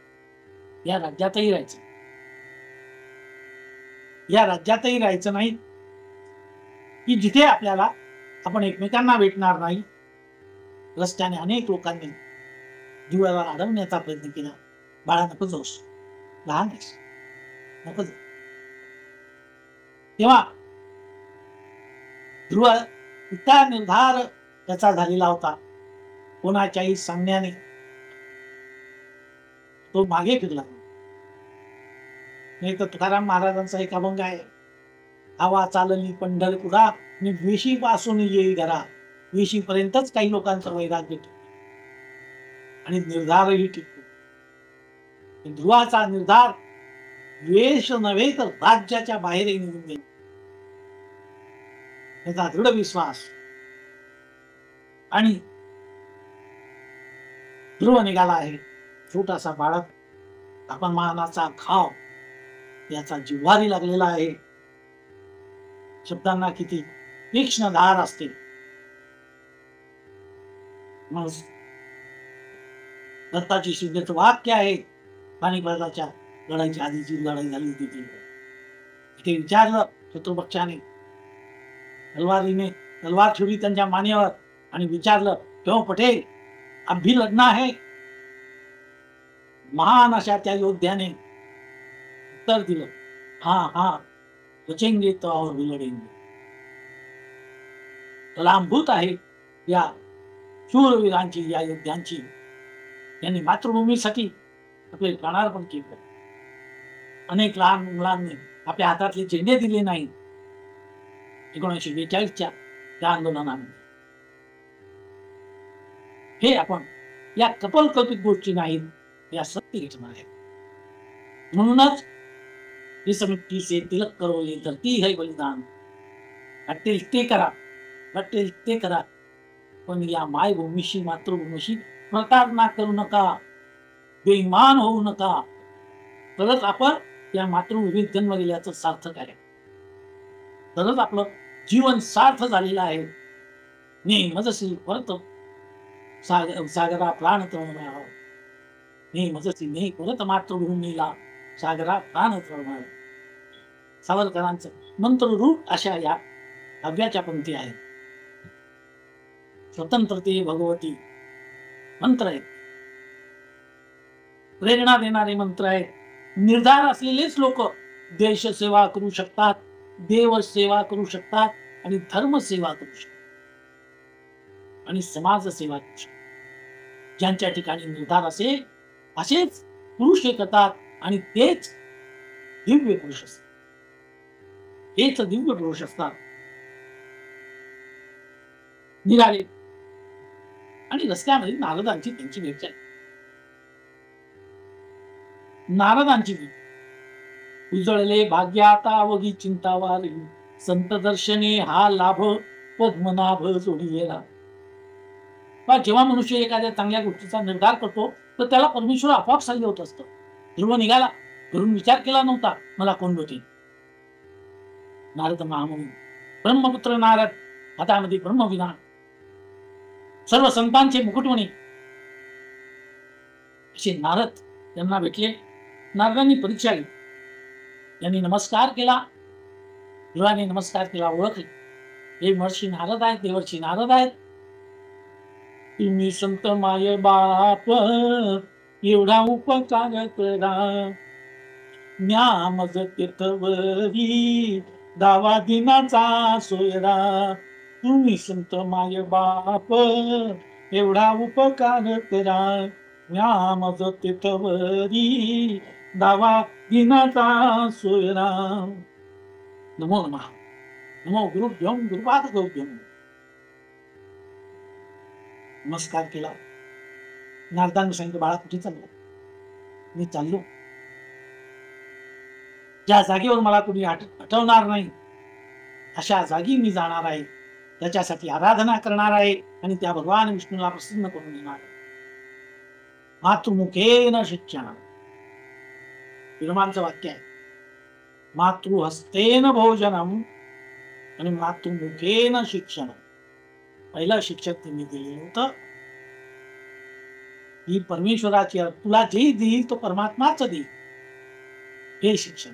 Speaker 1: या राज्यातही राहायचं, या राज्यातही राहायचं नाही की जिथे आपल्याला आपण एकमेकांना भेटणार नाही. रस्त्याने अनेक लोकांनी जीवाला अडवण्याचा प्रयत्न केला. बाळा नको जाऊस, लहान आहेस, नको जाऊ. तेव्हा ध्रुव इतका निर्धार त्याचा झालेला होता. कोणाच्याही सांगण्याने तो मागे फिरला नाही. तर तुकाराम महाराजांचा एक अभंग आहे, हवा चालली पंढरपुरा आणि वेशी पासून येई घरा. वेशी पर्यंतच काही लोकांचं वैराग्य टिकतो आणि निर्धारही टिकतो. ध्रुवाचा निर्धार वेश नव्हे तर राज्याच्या बाहेरही निघून गेला. त्याचा दृढ विश्वास. आणि ध्रुव निघाला आहे, छोटासा बाळक, अपमानाचा घाव याचा जिव्हारी लागलेला आहे. शब्दांना किती तीक्ष्ण धार असते. दत्ताची शिंदेचं वाक्य आहे, पानिपताच्या लढाईच्या आधीची लढाई झाली होती ती. तिथे विचारलं शत्रुपक्षाने, तलवार ठेवली त्यांच्या मानेवर आणि विचारलं, क्यों पटेल, अब भी लढना है? महान अशा त्या योद्ध्याने उत्तर दिलं, हाँ हाँ बचेंगे तो और भी लढेंगे. लांबूत आहे या शूरवीरांची, या योद्ध्यांची. यांनी मातृभूमीसाठी आपले प्राणार्पण केले. अनेक लहान मुलांनी आपल्या हातातले झेंडे दिले नाही 1942च्या त्या आंदोलनामध्ये. हे आपण या कल्पित गोष्टी नाहीत, या सत्य घटना आहेत. म्हणूनच इस मिट्टी से तिलक करो ये धरती है बलिदान. वाटेल ते करा, वाटेल ते करा, पण या मायभूमीशी, मातृभूमीशी प्रतारणा करू नका, बेईमान होऊ नका. तरच आपण या मातृभूमीत जन्म गेल्याचं सार्थक आहे. तरच आपलं जीवन सार्थ झालेलं आहे. ने मजसी परत सागरा प्राण तळमळ, ने मजसी ने परत मातृभूमीला सागरा प्राण तळमळ. सावरकरांचं मंत्ररूप अशा या काव्याच्या पंक्ती आहेत. स्वतंत्रते भगवती मंत्र आहेत, प्रेरणा देणारे मंत्र आहेत. निर्धार असलेलेच लोक देश सेवा करू शकतात, देव सेवा करू शकतात आणि धर्म सेवा करू शकतात आणि समाज सेवा करू शकतात. ज्यांच्या ठिकाणी निर्धार असेल असेच पुरुष करतात आणि तेच दिव्य पुरुष असतात. हेच दिव्य पुरुष असतात. निघाले आणि रस्त्यामध्ये नारदांची त्यांची भेट झाली. नारदांची भेट. उजळले भाग्याता वगी चिंता वारी, संत दर्शने हा लाभ पद्मनाभ जोडी गेला. जेव्हा मनुष्य एखाद्या चांगल्या गोष्टीचा निर्धार करतो तर त्याला परमेश्वर आपोआप सहाय्य होत असतं. ध्रुव निघाला, घरून विचार केला नव्हता मला कोण भेटेल. नारद महामुनी, ब्रह्मपुत्र नारद, हातामध्ये ब्रह्मविधान, सर्व संतांचे मुकुटमणी असे नारद त्यांना भेटले. नारदांनी परीक्षा घेतली. यांनी नमस्कार केला, ध्रुवाने नमस्कार केला, ओळखले हे महर्षी नारद आहेत, देवर्षी नारद आहेत. तुम्ही संत माय बाप एवढा उपकार करा, म्या मज तीर्थवरी दावा दिनाचा सोयरा. तुम्ही संत माय बाप एवढा उपकार करा, म्या मज तीर्थवरी दावा दिनाचा सोयरा. नमो नमः. नमो गुरुभ्यों गुरुपाद गौभ्यों. नमस्कार केला. नारदांनी सांगितलं, बाळा कुठे चालला? मी चाललो ज्या जागेवर मला तुम्ही हटवणार नाही अशा जागी मी जाणार आहे, त्याच्यासाठी आराधना करणार आहे आणि त्या भगवान विष्णूला प्रसन्न करून देणार आहे. मातृमुखेन शिक्षण, विरमांचं वाक्य आहे. मातृहस्तेन भोजनम आणि मातृमुखेन शिक्षण. पहिलं शिक्षण त्यांनी दिलेलं होतं. ही परमेश्वराची, तुला जे देईल तो परमात्माच देईल, हे शिक्षण.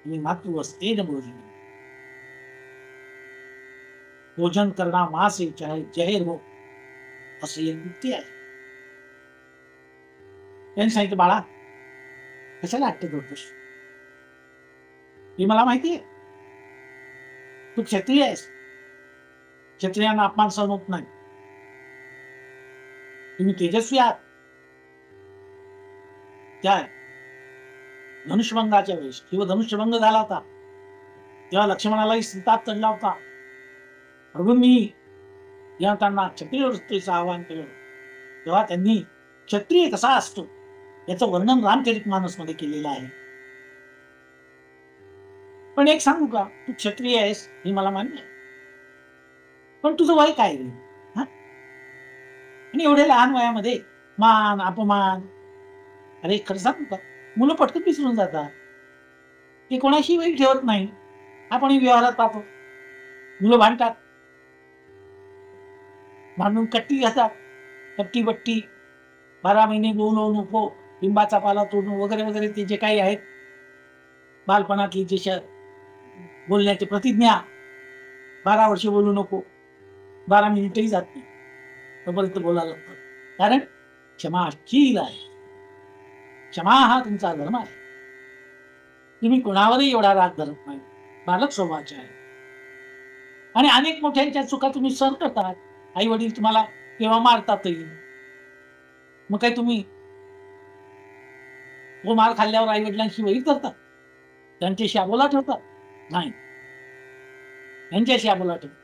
Speaker 1: आणि मातृहस्तेन भोजन, भोजन करना मासे चाहे जहर हो, असं एक युक्ती आहे. त्यांनी सांगितलं, बाळा कशाला हट्ट करतोस? हे मला माहिती आहे, तू क्षत्रिय आहेस. क्षत्रियांना अपमान सहन होत नाही. तुम्ही तेजस्वी आहात. त्या धनुष्यभंगाच्या वेळेस, किंवा धनुष्यभंग झाला होता तेव्हा लक्ष्मणालाही संताप चढला होता. प्रभू मी जेव्हा त्यांना क्षत्रिय वृत्तीचं आवाहन केलं, तेव्हा त्यांनी क्षत्रिय कसा असतो याचं वर्णन रामचरितमानस मध्ये केलेलं आहे. पण एक सांगू का, तू क्षत्रिय आहेस हे मला मान्य आहे, पण तुझं वय काय रे? आणि एवढ्या लहान वयामध्ये मान अपमान. अरे खरं सांगू का, मुलं पटकन विसरून जातात. ते कोणाशी वैर ठेवत नाही. आपण व्यवहारात पाहतो, मुलं भांडतात, भांडून कट्टी घेतात, कट्टी बट्टी, 12 महिने बोलू नको, लिंबाचा पाला तोडून वगैरे वगैरे, ते जे काही आहेत बालपणातली जे बोलण्याची प्रतिज्ञा. 12 वर्ष बोलू नको, 12 मिनिटही जात नाही तोपर्यंत बोलायला लागतं. कारण क्षमाशील आहे. क्षमा हा तुमचा धर्म आहे. तुम्ही कोणावरही एवढा राग धरत नाही, बालक स्वभावाचे आहे. आणि अनेक मोठ्यांच्या चुका तुम्ही सहन करतात. आई वडील तुम्हाला केव्हा मारतातही, मग काय तुम्ही तो मार खाल्ल्यावर आई वडिलांशी वैर करतात, त्यांच्याशी आबोला ठेवतात? नाही, त्यांच्याशी आबोला ठेवतात.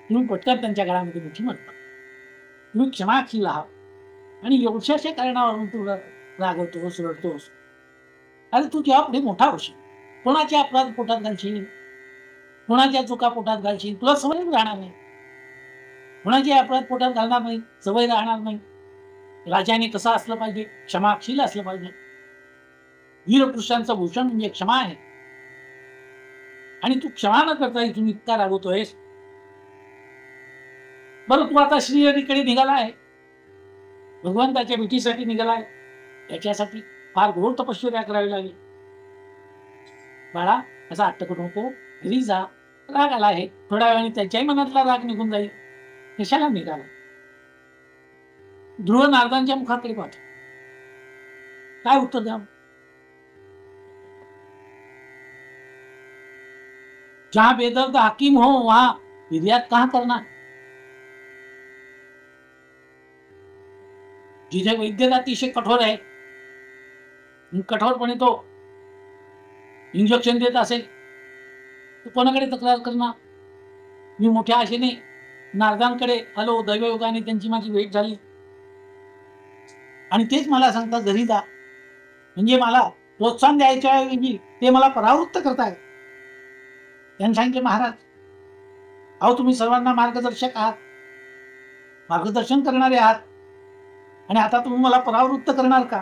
Speaker 1: तुम्ही पटकन त्यांच्या घरामध्ये मिठी मारता. तुम्ही क्षमाशील आहात आणि एवढ्याशा कारणावरून तू रागवतोस, रडतोस. अरे तू जेव्हा पुढे मोठा होशील, कोणाचे अपराध पोटात घालशील, कोणाच्या चुका पोटात घालशील, तुला सवय राहणार नाही. कोणाचे अपराध पोटात घालणार नाही, सवय राहणार नाही. राजाने कसं असलं पाहिजे? क्षमाशील असलं पाहिजे. वीरपुरुषांचं भूषण म्हणजे क्षमा आहे. आणि तू क्षमा न करता इथून इतका रागवतोयस. बरं, तू आता श्रीहरीकडे निघाला आहे, भगवंताच्या भेटीसाठी निघाला आहे, त्याच्यासाठी फार घोर तपश्चर्या करावी लागेल. बाळा असा हट्ट करू नको, घरी जा. राग आला आहे, थोड्या वेळाने त्याच्याही मनातला राग निघून जाईल. कशाला निघाला? ध्रुव नारदांच्या मुखाकडे पाहतो, काय उत्तर द्या? जहां बेदर्द हकीम हो वहां फिर्याद कहां करना. जिथे वैद्य अतिशय कठोर आहे, कठोरपणे तो इंजेक्शन देत असेल, तो कोणाकडे तक्रार करणार? मी मोठ्या आशेने नारदांकडे आलो, दैवयोगाने त्यांची माझी भेट झाली आणि तेच मला सांगतात घरी जा. म्हणजे मला प्रोत्साहन द्यायच्या ऐवजी ते मला परावृत्त करतायत. त्यांनी सांगितले, महाराज अहो तुम्ही सर्वांना मार्गदर्शक आहात, मार्गदर्शन करणारे आहात, आणि आता तुम्ही मला परावृत्त करणार का?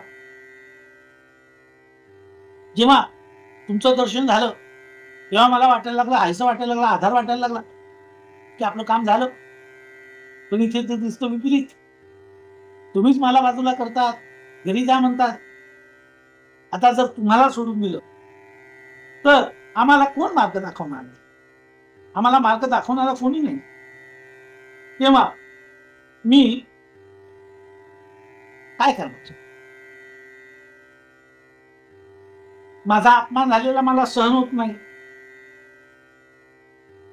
Speaker 1: जेव्हा तुमचं दर्शन झालं तेव्हा मला वाटायला लागलं, हायसं वाटायला लागलं, आधार वाटायला लागला की आपलं काम झालं. पण इथे तर दिसतो विपरीत. तुम्हीच मला बाजूला करतात, घरी जा म्हणतात. आता जर तुम्हाला सोडून दिलं तर आम्हाला कोण मार्ग दाखवणार? आम्हाला मार्ग दाखवणारा कोणी नाही. तेव्हा मी काय करणार? माझा अपमान झालेला मला सहन होत नाही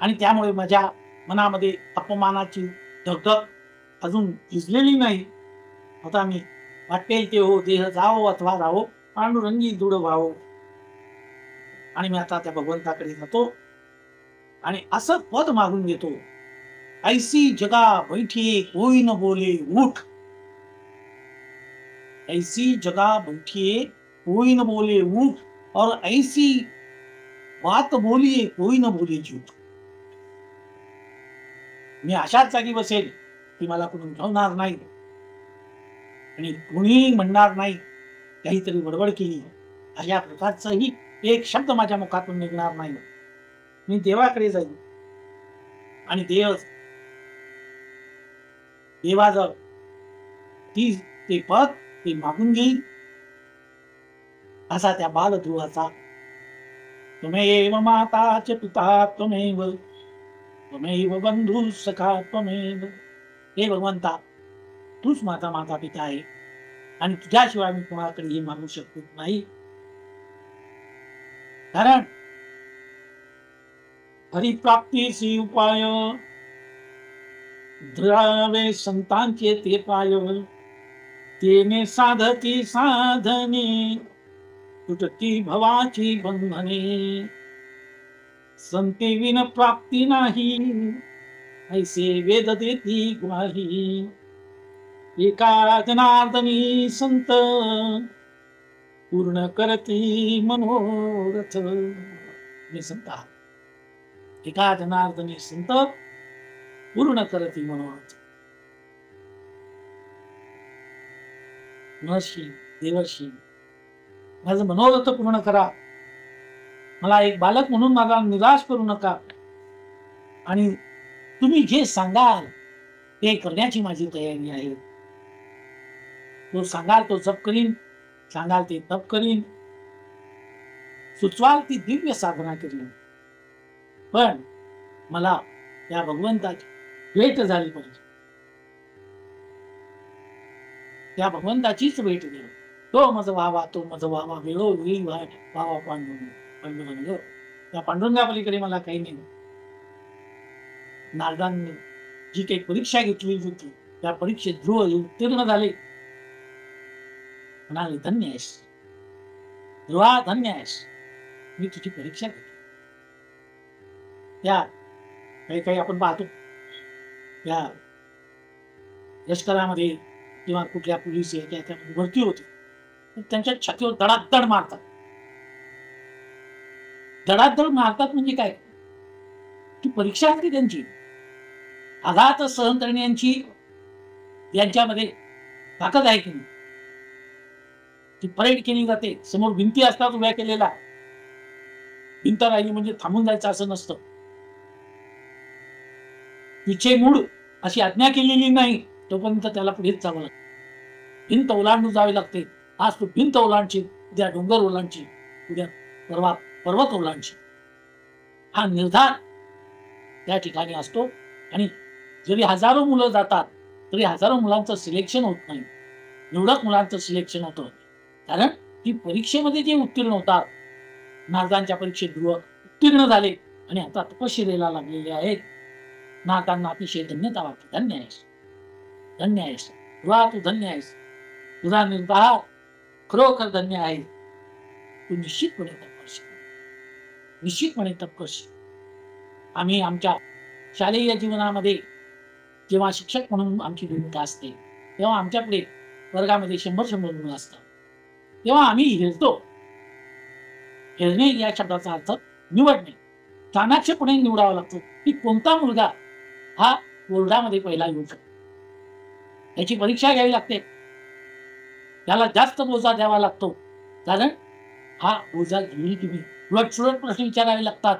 Speaker 1: आणि त्यामुळे माझ्या मनामध्ये अपमानाची धगधग अजून भिजलेली नाही. आता मी वाटेल ते हो देह जावो अथवा राहो, पांडुरंगी दृढ व्हावो. आणि मी आता त्या भगवंताकडे जातो आणि असं पद मागून घेतो, ऐसी जगा बैठिये कोई न बोले उठ. ऐसी जगह बैठिए कोई न बोले उठ, और ऐसी बात बोलिए कोई न बोले झूठ. मी अशाच जागी बसेल की मला कोणी उठवणार नाही आणि कुणी म्हणणार नाही काहीतरी बडबड केली, अशा प्रकारचाही एक शब्द माझ्या मुखातून निघणार नाही. मी देवाकडे जाईल आणि देवाजवळ ते पद ते मागून घेईल. असा त्या बालध्रुवाचा त्वमेव माता च पिता त्वमेव त्वमेव बंधू सखा त्वमेव. हे भगवंता, तूच माझा माता पिता आहे आणि तुझ्याशिवाय मी कोणाकडेही मागू शकत नाही. कारण हरिप्राप्तीसी उपाय द्रावे संतांचे ते पाय, तेने साधती साधने तुटती भवाची बंधने. संते विन प्राप्ती नाही ऐसे वेद देती ग्वाही. एका जनार्दनी संत पूर्ण करती मनोरथ. मी संत एका जनार्दनी संत पूर्ण करती मनोरथ. महर्षी देवर्षी, माझं मनोरथ पूर्ण करा. मला एक बालक म्हणून मला निराश करू नका आणि तुम्ही जे सांगाल ते करण्याची माझी तयारी आहे. तो सांगाल तो जप करीन, सांगाल ते तप करीन, सुचवाल ती दिव्य साधना करीन. पण मला त्या भगवंताची भेट झाली पाहिजे, त्या भगवंताचीच भेट घ्या. तो मज व्हावा, तो मज व्हावा, वेळोवेळी व्हावा पांडुरंग. त्या पांडुरंगापलीकडे मला काही नाही. नारदांनी जी काही परीक्षा घेतली होती त्या परीक्षेत ध्रुव उत्तीर्ण झाले. म्हणाले, धन्य आहेस ध्रुवा, धन्य आहेस, मी तुझी परीक्षा घेतली. त्या काही काही आपण पाहतो त्या लष्करामध्ये किंवा कुठल्या पोलीस याच्या भरती होते, त्यांच्या छातीवर धडाधड मारतात. धडाधड मारतात म्हणजे काय, ती परीक्षा असते त्यांची. आघात सहन करण्याची यांच्यामध्ये ताकद आहे की नाही, ती परेड केली जाते. समोर भिंती असतात उभ्या केलेला, भिंत राहिली म्हणजे थांबून जायचं असं नसतं. पिछे मुड अशी आज्ञा केलेली नाही तोपर्यंत त्याला पुढेच जावं लागतं. भिंत ओलांडून जावे लागते. आज तू भिंत ओलांडची, उद्या डोंगर ओलांडची, उद्या परवा पर्वत ओलांडची. हा निर्धार त्या ठिकाणी असतो. आणि जरी हजारो मुलं जातात तरी हजारो मुलांचं सिलेक्शन होत नाही, निवडक मुलांचं सिलेक्शन होतं. कारण ती परीक्षेमध्ये जे उत्तीर्ण होतात, नारदांच्या परीक्षेत ध्रुव उत्तीर्ण झाले आणि आता तपश्चर्येला लागलेले आहेत. नारदांना अतिशय धन्यता वाटते. धन्य आहेस, धन्य आहेस ध्रुवा, तू धन्य आहेस. तुझा निर्धार खरोखर धन्य आहे. तू निश्चितपणे तप करशील, निश्चितपणे तप करशील. आम्ही आमच्या शालेय जीवनामध्ये जेव्हा शिक्षक म्हणून आमची भूमिका असते तेव्हा आमच्याकडे वर्गामध्ये 100 मुलं असतात. तेव्हा आम्ही हेरतो. हेरणे या शब्दाचा अर्थ निवडणे, चाणाक्षपणे निवडावा लागतो की कोणता मुलगा हा बोर्डामध्ये पहिला येऊ शकतो. याची परीक्षा घ्यावी लागते, त्याला जास्त बोजा द्यावा लागतो. कारण हा बोजा घेईल तुम्ही, उलटसुलट प्रश्न विचारावे लागतात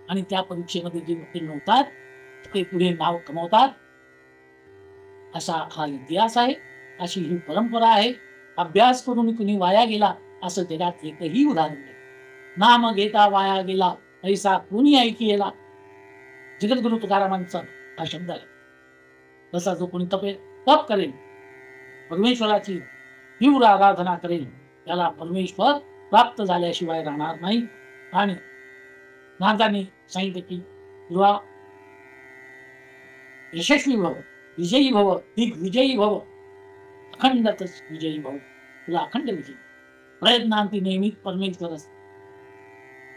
Speaker 1: आणि त्या परीक्षेमध्ये जे उत्तीर्ण होतात ते पुढे नाव कमवतात. असा हा इतिहास आहे, अशी ही परंपरा आहे. अभ्यास करून कुणी वाया गेला असं जगात एकही उदाहरण नाही. नाम घेता वाया गेला ऐसा कोणी ऐकी गेला, जगद्गुरु तुकारामांचा हा शब्द आहे. तसा जो कोणी तप करेल, परमेश्वराची तीव्र आराधना करेल, त्याला परमेश्वर प्राप्त झाल्याशिवाय राहणार नाही. आणि नारदांनी सांगितले की ध्रुवा, यशस्वी भव, विजयी भव, दिग्विजयी भव. अखंडतच विजयी भाऊ, तुला अखंड विजय. प्रयत्नांती नेहमीच परमेश्वर असतो.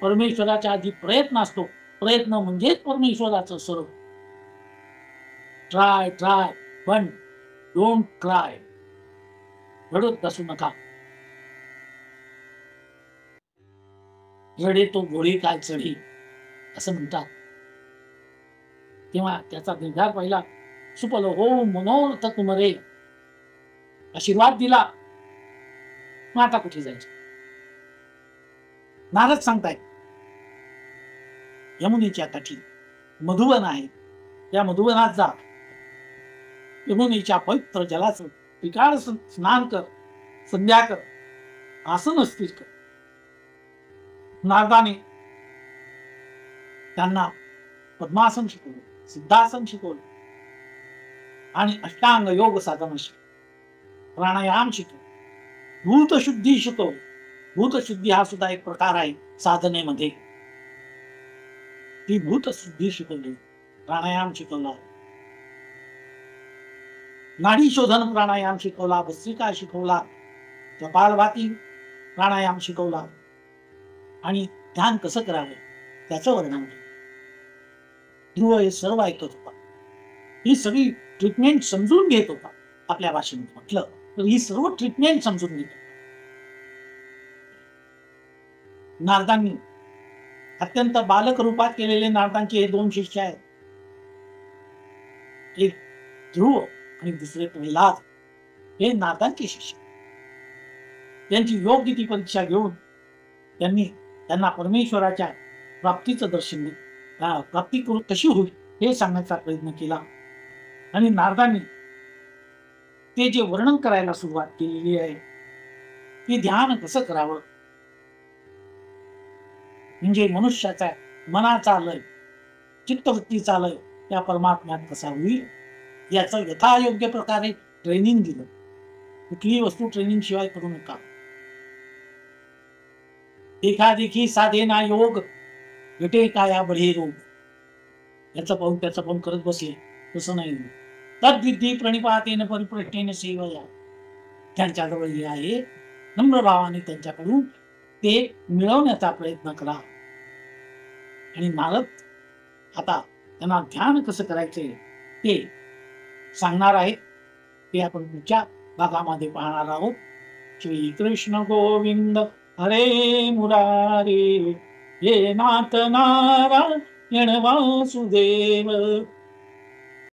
Speaker 1: परमेश्वराच्या आधी प्रयत्न असतो. प्रयत्न म्हणजेच परमेश्वराचं स्वरूप. ट्राय ट्राय पण डोंट क्राय. रडत बसू नका. रडे तो घोडी काय चढी, असं म्हणतात. तेव्हा त्याचा निर्धार पहिला. सुपल हो मनोरथ कुमरे, आशीर्वाद दिला. मग आता कुठे जायचं? नारद सांगताय यमुनेच्या काठी मधुवन आहे, त्या मधुवनात जा. यमुनेच्या पवित्र जलाचं त्रिकाळ स्नान कर, संध्या कर, आसन स्थिर कर. नारदाने त्यांना पद्मासन शिकवलं, सिद्धासन शिकवलं आणि अष्टांग योग साधन शिकवलं, प्राणायाम शिकवलं, भूतशुद्धी शिकवली. भूतशुद्धी हा सुद्धा एक प्रकार आहे साधनेमध्ये. ती भूतशुद्धी शिकवली, प्राणायाम शिकवला, नाडी शोधन प्राणायाम शिकवला, भस्त्रिका शिकवला, कपालभाती प्राणायाम शिकवला आणि ध्यान कसं करावं त्याचं वर्णन केलं. ध्रुव हे सर्व ऐकत होता. ही सगळी ट्रीटमेंट समजून घेत होता. आपल्या भाषेमध्ये म्हटलं तर ही सर्व ट्रीटमेंट समजून घेत होता. नारदांनी अत्यंत बालक रूपात केलेले नारदांचे हे दोन शिष्य आहेत. एक ध्रुव आणि दुसरे प्रल्हाद, हे नारदांचे शिष्य. त्यांची योग्य ती परीक्षा घेऊन त्यांना परमेश्वराच्या प्राप्तीचं दर्शन, प्राप्ती कशी होईल हे सांगण्याचा प्रयत्न केला. आणि नारदांनी ते जे वर्णन करायला सुरुवात केलेली आहे, ते ध्यान कसं करावं, म्हणजे मनुष्याचा मनाचा लय, चित्तवृत्तीचा लय त्या परमात्म्यात कसा होईल याचं यथायोग्य प्रकारे ट्रेनिंग दिलं. कुठलीही वस्तू ट्रेनिंग शिवाय करू नका. देखी साधे ना योग, घटे काया बढे रोग. याचं पाहून त्याचं पाहून करत बसले तसं नाही. तद्विधी प्रणिपातेन परिप्रश्नेन सेवया. त्यांच्याजवळ हे आहे, नम्र भावाने त्यांच्याकडून ते मिळवण्याचा प्रयत्न करा. आणि नारद आता त्यांना ध्यान कसं करायचंय ते सांगणार आहेत. ते आपण पुढच्या भागामध्ये पाहणार आहोत. श्री कृष्ण गोविंद हरे मुरारे, हे नाथ नारायण वासुदेव.